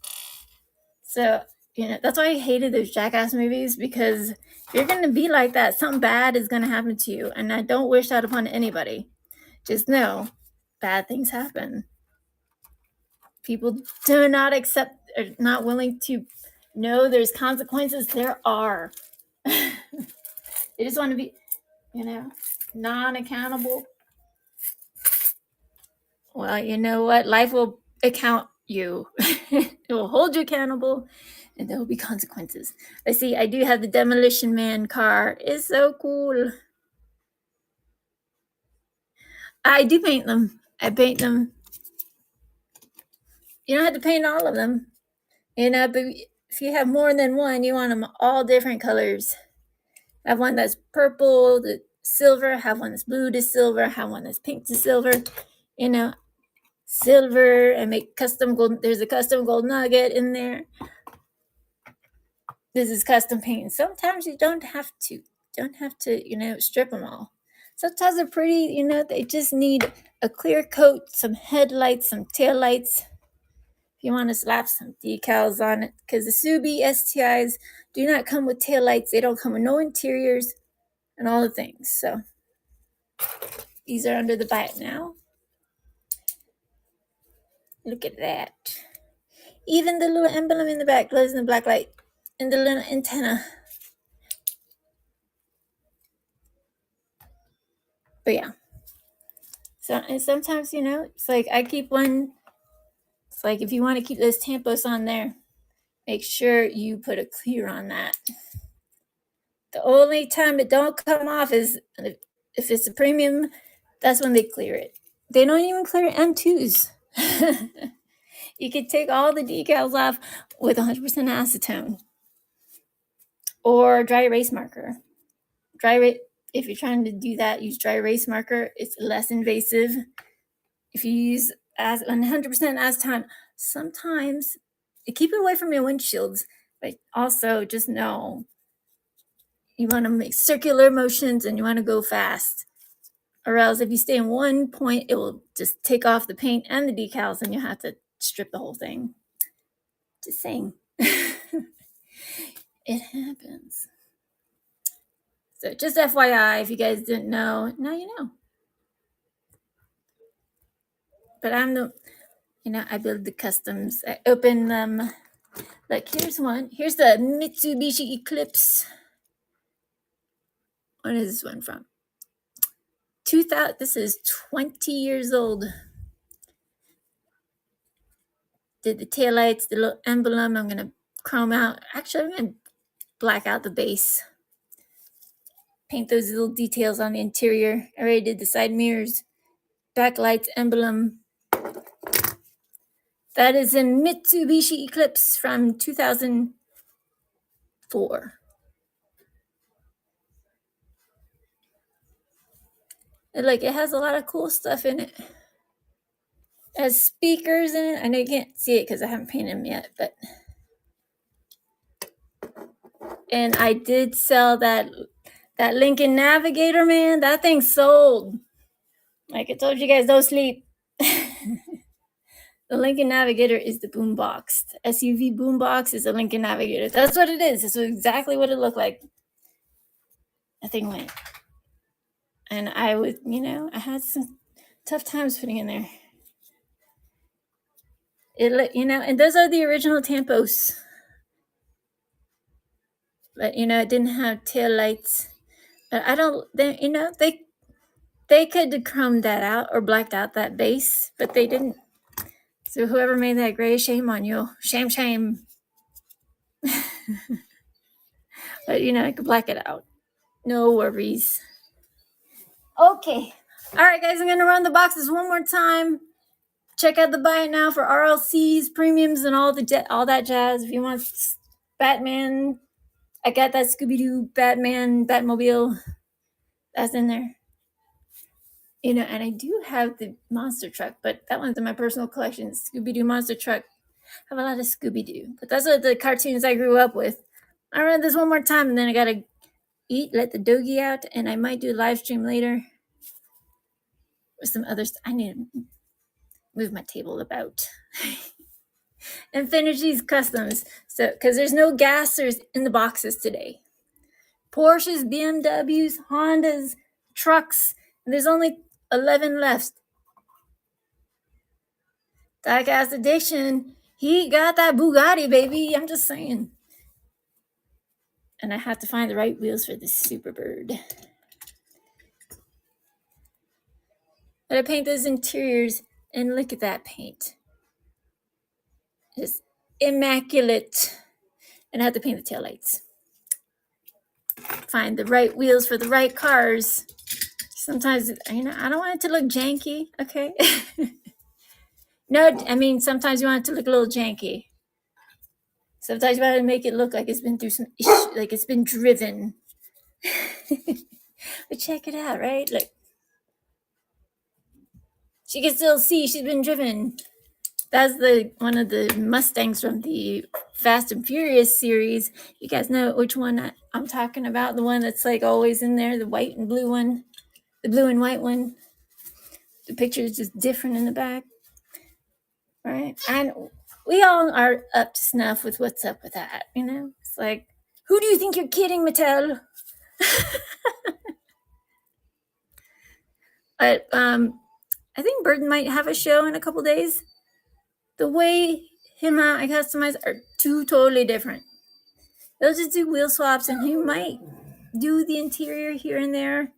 A: So, that's why I hated those Jackass movies, because if you're going to be like that, something bad is going to happen to you. And I don't wish that upon anybody. Just know, bad things happen. People do not accept, are not willing to know there's consequences. There are. They just want to be, non-accountable. Well, you know what? Life will account you. It will hold you accountable, and there will be consequences. I see. I do have the Demolition Man car. It's so cool. I do paint them. I paint them. You don't have to paint all of them, but if you have more than one, you want them all different colors. I have one that's purple to silver. I have one that's blue to silver. I have one that's pink to silver. Silver. I make custom gold. There's a custom gold nugget in there. This is custom paint. Sometimes you don't have to. don't have to, strip them all. Sometimes they're pretty, they just need a clear coat, some headlights, some taillights. If you want to slap some decals on it, because the Subi STIs do not come with taillights. They don't come with no interiors and all the things. So these are under the buy it now. Look at that. Even the little emblem in the back glows in the black light. And the little antenna. But yeah. So, and sometimes, it's like I keep one. It's like if you want to keep those tampos on there, make sure you put a clear on that. The only time it don't come off is if it's a premium, that's when they clear it. They don't even clear M2s. You could take all the decals off with 100% acetone or dry erase marker. If you're trying to do that, use dry erase marker. It's less invasive. If you use 100% acetone, sometimes keep it away from your windshields, but also just know you want to make circular motions and you want to go fast. Or else if you stay in one point, it will just take off the paint and the decals and you'll have to strip the whole thing. Just saying. It happens. So just FYI, if you guys didn't know, now you know. But I'm I build the customs. I open them. Like here's one. Here's the Mitsubishi Eclipse. When is this one from? 2000. This is 20 years old. Did the taillights, the little emblem. I'm gonna chrome out. Actually, I'm gonna black out the base. Paint those little details on the interior. I already did the side mirrors, backlights, emblem. That is a Mitsubishi Eclipse from 2004. It has a lot of cool stuff in it. It has speakers in it. I know you can't see it because I haven't painted them yet, but. And I did sell that Lincoln Navigator, man. That thing sold. Like I told you guys, don't sleep. The Lincoln Navigator is the boombox. The SUV boombox is a Lincoln Navigator. That's what it is. That's exactly what it looked like. That thing went. And I I had some tough times putting in there. And those are the original tampos. But, it didn't have tail lights. But they could have chromed that out or blacked out that base, but they didn't. So whoever made that gray, shame on you. Shame. But, I could black it out. No worries. Okay. All right, guys, I'm going to run the boxes one more time. Check out the buy it now for RLCs, premiums, and all that jazz. If you want Batman, I got that Scooby-Doo Batman Batmobile. That's in there. And I do have the monster truck, but that one's in my personal collection. Scooby-Doo monster truck. I have a lot of Scooby-Doo, but those are the cartoons I grew up with. I run this one more time, and then I gotta eat, let the doggy out, and I might do a live stream later with some other stuff. I need to move my table about and finish these customs. So, because there's no gassers in the boxes today. Porsches, BMWs, Hondas, trucks, and there's only 11 left. Diecast Addiction, he got that Bugatti, baby. I'm just saying. And I have to find the right wheels for this Superbird. But I paint those interiors, and look at that paint. Just immaculate. And I have to paint the taillights. Find the right wheels for the right cars. Sometimes, I don't want it to look janky, okay? No, I mean, sometimes you want it to look a little janky. Sometimes you want to make it look like it's been through some issue, like it's been driven. But check it out, right? Like, she can still see she's been driven. That's the one of the Mustangs from the Fast and Furious series. You guys know which one I'm talking about? The one that's like always in there, the white and blue one, the blue and white one. The picture is just different in the back, right? And we all are up to snuff with what's up with that, you know? It's like, who do you think you're kidding, Mattel? But I think Burton might have a show in a couple days. The way him and I customize are two totally different. They'll just do wheel swaps, and he might do the interior here and there.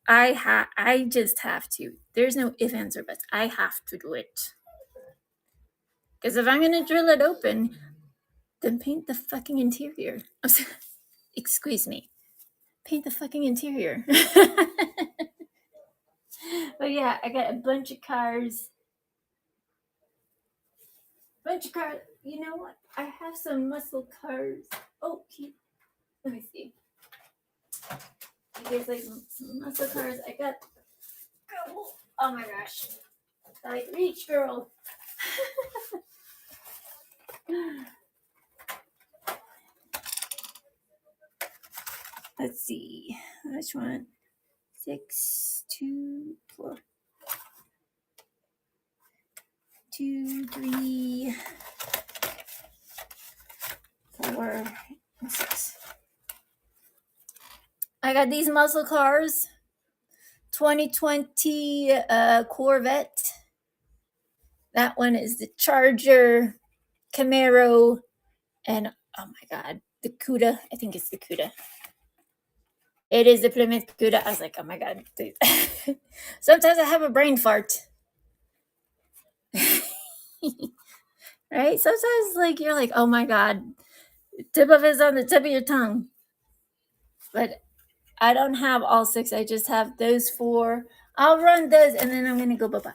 A: I just have to. There's no ifs, ands, or buts. I have to do it. Because if I'm gonna drill it open, then paint the fucking interior. Excuse me. Paint the fucking interior. But yeah, I got a bunch of cars. You know what? I have some muscle cars. Oh, let me see. You guys like some muscle cars? I got. Oh my gosh. Like, reach, girl. Let's see. Which one? 6, 2, 4. 2, 3, 4, 6. I got these muscle cars. 2020 Corvette. That one is the Charger, Camaro, and oh my god, the Cuda. I think it's the Cuda. It is the Plymouth Cuda. I was like, oh my god. Sometimes I have a brain fart. Right? Sometimes like you're like, oh my god, tip of it's on the tip of your tongue. But I don't have all 6. I just have those 4. I'll run those and then I'm gonna go bye-bye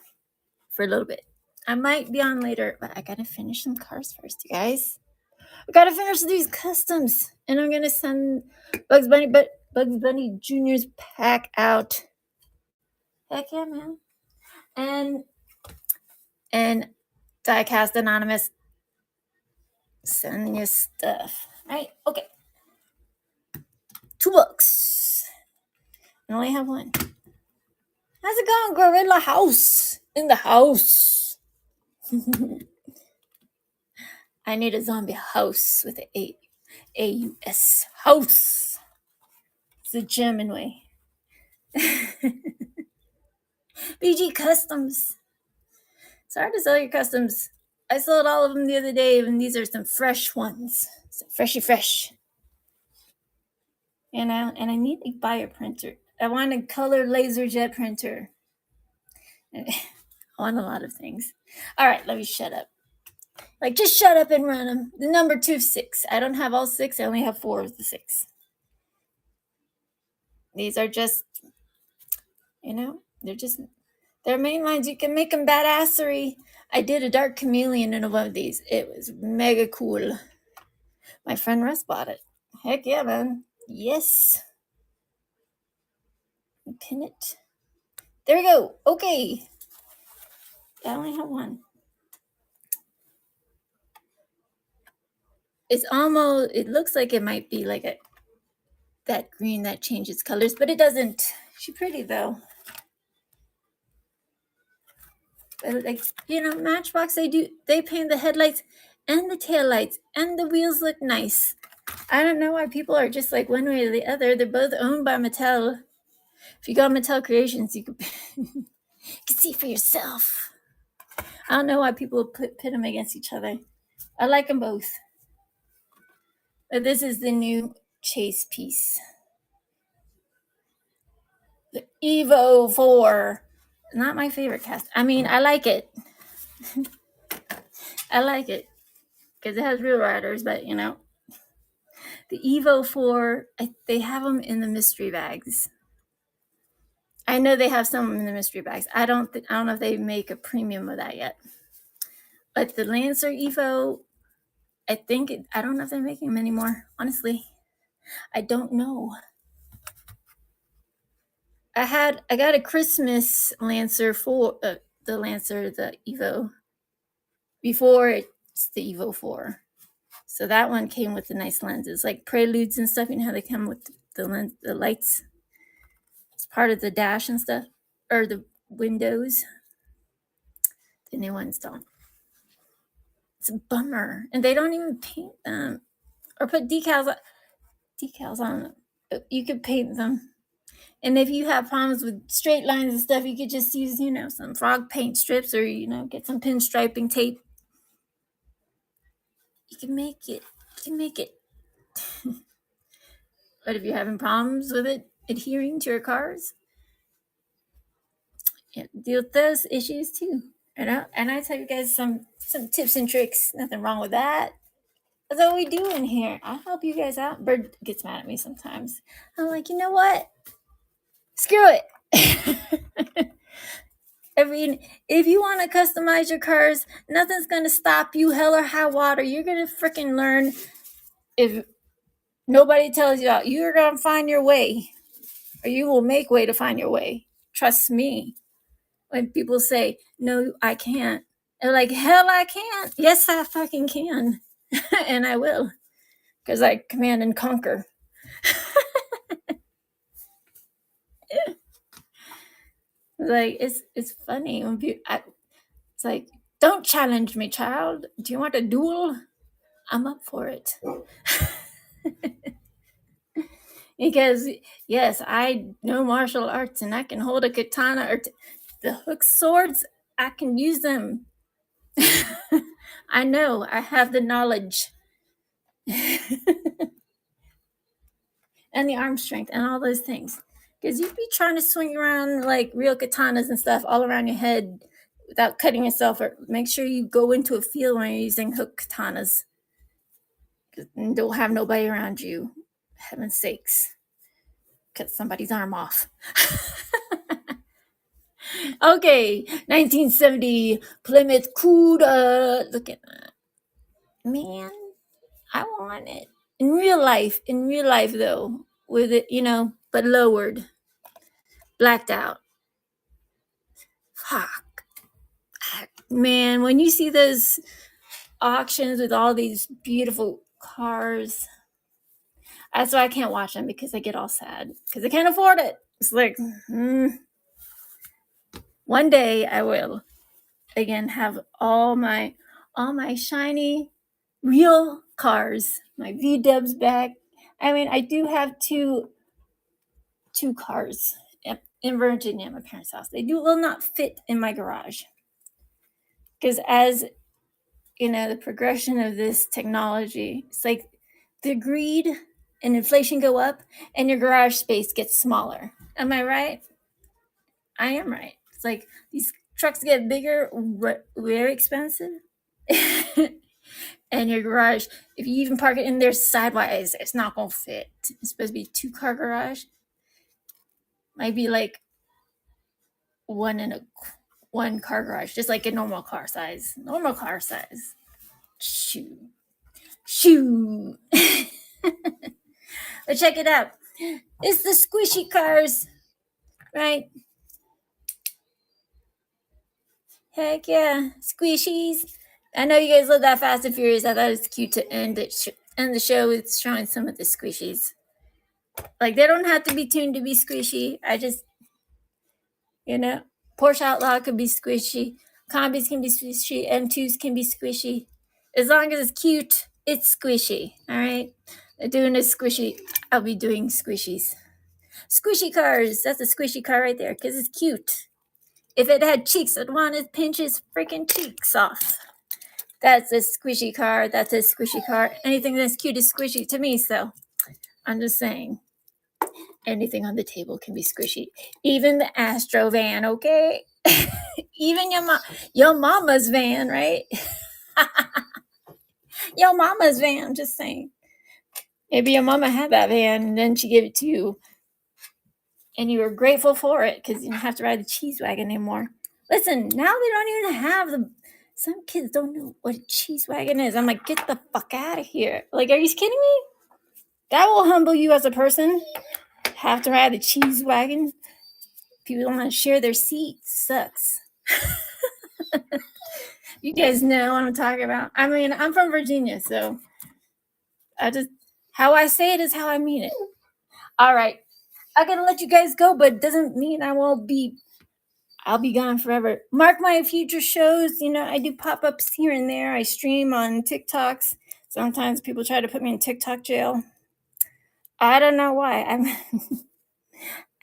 A: for a little bit. I might be on later, but I gotta finish some cars first, you guys. I gotta finish these customs, and I'm gonna send Bugs Bunny Jr.'s pack out. Heck yeah, man! And Diecast Anonymous, send your stuff. Right? Okay. $2. I only have one. How's it going, Gorilla House? In the house. I need a zombie house with an A-U-S. House. It's the German way. BG Customs. It's hard to sell your customs. I sold all of them the other day, and these are some fresh ones. Some freshy fresh. You know, and I need to buy a printer. I want a color laser jet printer. I want a lot of things. All right, let me shut up. Like, just shut up and run them. The number 2 6. I don't have all 6. I only have 4 of the 6. These are just, you know, they're main lines. You can make them badassery. I did a dark chameleon in one of these. It was mega cool. My friend Russ bought it. Heck yeah, man. Yes. Pin it. There we go. Okay. I only have one. It's almost, it looks like it might be like that green that changes colors, but it doesn't. She's pretty though. But like, you know, Matchbox, they paint the headlights and the taillights, and the wheels look nice. I don't know why people are just like one way or the other. They're both owned by Mattel. If you go on Mattel Creations, you can see for yourself. I don't know why people pit them against each other. I like them both. But this is the new chase piece. The Evo 4. Not my favorite cast. I mean, I like it. I like it. Because it has real riders, but you know. The Evo 4, they have them in the mystery bags. I know they have some in the mystery bags. I don't know if they make a premium of that yet. But the Lancer Evo, I don't know if they're making them anymore. Honestly, I don't know. I got a Christmas Lancer for the Evo. before it's the Evo 4. So that one came with the nice lenses, like Preludes and stuff. You know how they come with the lens, the lights. It's part of the dash and stuff, or the windows. The new ones don't. It's a bummer, and they don't even paint them or put decals on them. You could paint them, and if you have problems with straight lines and stuff, you could just use some frog paint strips, or get some pinstriping tape. You can make it. But if you're having problems with it adhering to your cars, deal with those issues too. And I tell you guys some tips and tricks. Nothing wrong with that. That's what we do in here. I help you guys out. Bird gets mad at me sometimes. I'm like, you know what? Screw it. I mean, if you want to customize your cars, nothing's going to stop you, hell or high water. You're going to freaking learn. If nobody tells you out, you're going to find your way, or you will make way to find your way. Trust me. When people say, no, I can't, they're like, hell, I can't. Yes, I fucking can. And I will, because I command and conquer. Like, it's funny when people, it's like, don't challenge me, child. Do you want a duel? I'm up for it. Because yes, I know martial arts, and I can hold a katana or the hook swords. I can use them. I know. I have the knowledge. And the arm strength and all those things. Because you'd be trying to swing around like real katanas and stuff all around your head without cutting yourself. Or make sure you go into a field when you're using hook katanas. And don't have nobody around you. Heaven's sakes. Cut somebody's arm off. Okay, 1970 Plymouth Cuda. Look at that. Man, I want it. In real life, though, with it, but lowered. Blacked out. Fuck. Man, when you see those auctions with all these beautiful cars, that's why I can't watch them, because I get all sad. Because I can't afford it. It's like, one day I will, again, have all my shiny, real cars. My V-dubs back. I mean, I do have two cars in Virginia at my parents' house. They will not fit in my garage. Because as, the progression of this technology, it's like the greed and inflation go up and your garage space gets smaller. Am I right? I am right. It's like these trucks get bigger, very expensive. And your garage, if you even park it in there sidewise, it's not going to fit. It's supposed to be a 2-car garage. Might be like one car garage, just like a normal car size. Shoo. But check it out. It's the squishy cars, right? Heck yeah, squishies. I know you guys love that Fast and Furious. I thought it was cute to end the show with showing some of the squishies. Like, they don't have to be tuned to be squishy. I just, Porsche Outlaw could be squishy. Combis can be squishy. M2s can be squishy. As long as it's cute, it's squishy. All right? They're doing a squishy. I'll be doing squishies. Squishy cars. That's a squishy car right there, because it's cute. If it had cheeks, I'd want to pinch his freaking cheeks off. That's a squishy car. That's a squishy car. Anything that's cute is squishy to me, so I'm just saying. Anything on the table can be squishy. Even the Astro van, okay? Even your mama's van, right? Your mama's van, just saying. Maybe your mama had that van and then she gave it to you. And you were grateful for it because you don't have to ride the cheese wagon anymore. Listen, now they don't even have some kids don't know what a cheese wagon is. I'm like, get the fuck out of here. Like, are you kidding me? That will humble you as a person. Have to ride the cheese wagon. People don't want to share their seats. Sucks. You guys know what I'm talking about. I mean, I'm from Virginia, so I just how I say it is how I mean it. All right, I gotta let you guys go, but it doesn't mean I won't be. I'll be gone forever. Mark my future shows. You know, I do pop ups here and there. I stream on TikToks. Sometimes people try to put me in TikTok jail. I don't know why.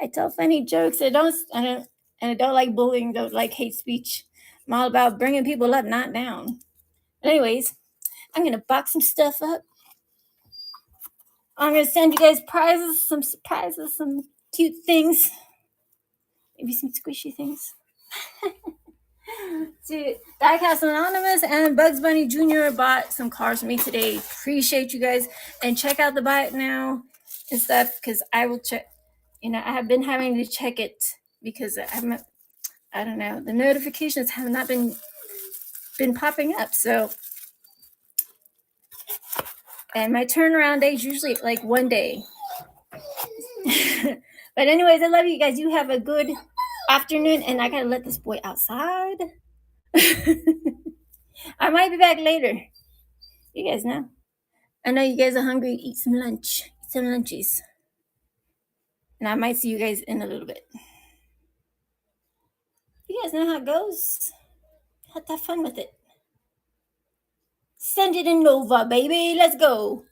A: I tell funny jokes. I don't like bullying. Don't like hate speech. I'm all about bringing people up, not down. Anyways, I'm gonna box some stuff up. I'm gonna send you guys prizes, some surprises, some cute things, maybe some squishy things. To Diecast Anonymous and Bugs Bunny Jr. bought some cars for me today. Appreciate you guys, and check out the buy it now and stuff because I will check. You know, I have been having to check it because I don't know, the notifications have not been popping up. So, and my turnaround day is usually like one day. But anyways, I love you guys. You have a good afternoon, and I gotta let this boy outside. I might be back later. You guys know. I know you guys are hungry. Eat some lunch. Eat some lunchies. And I might see you guys in a little bit. You guys know how it goes. Have fun with it. Send it in Nova, baby. Let's go.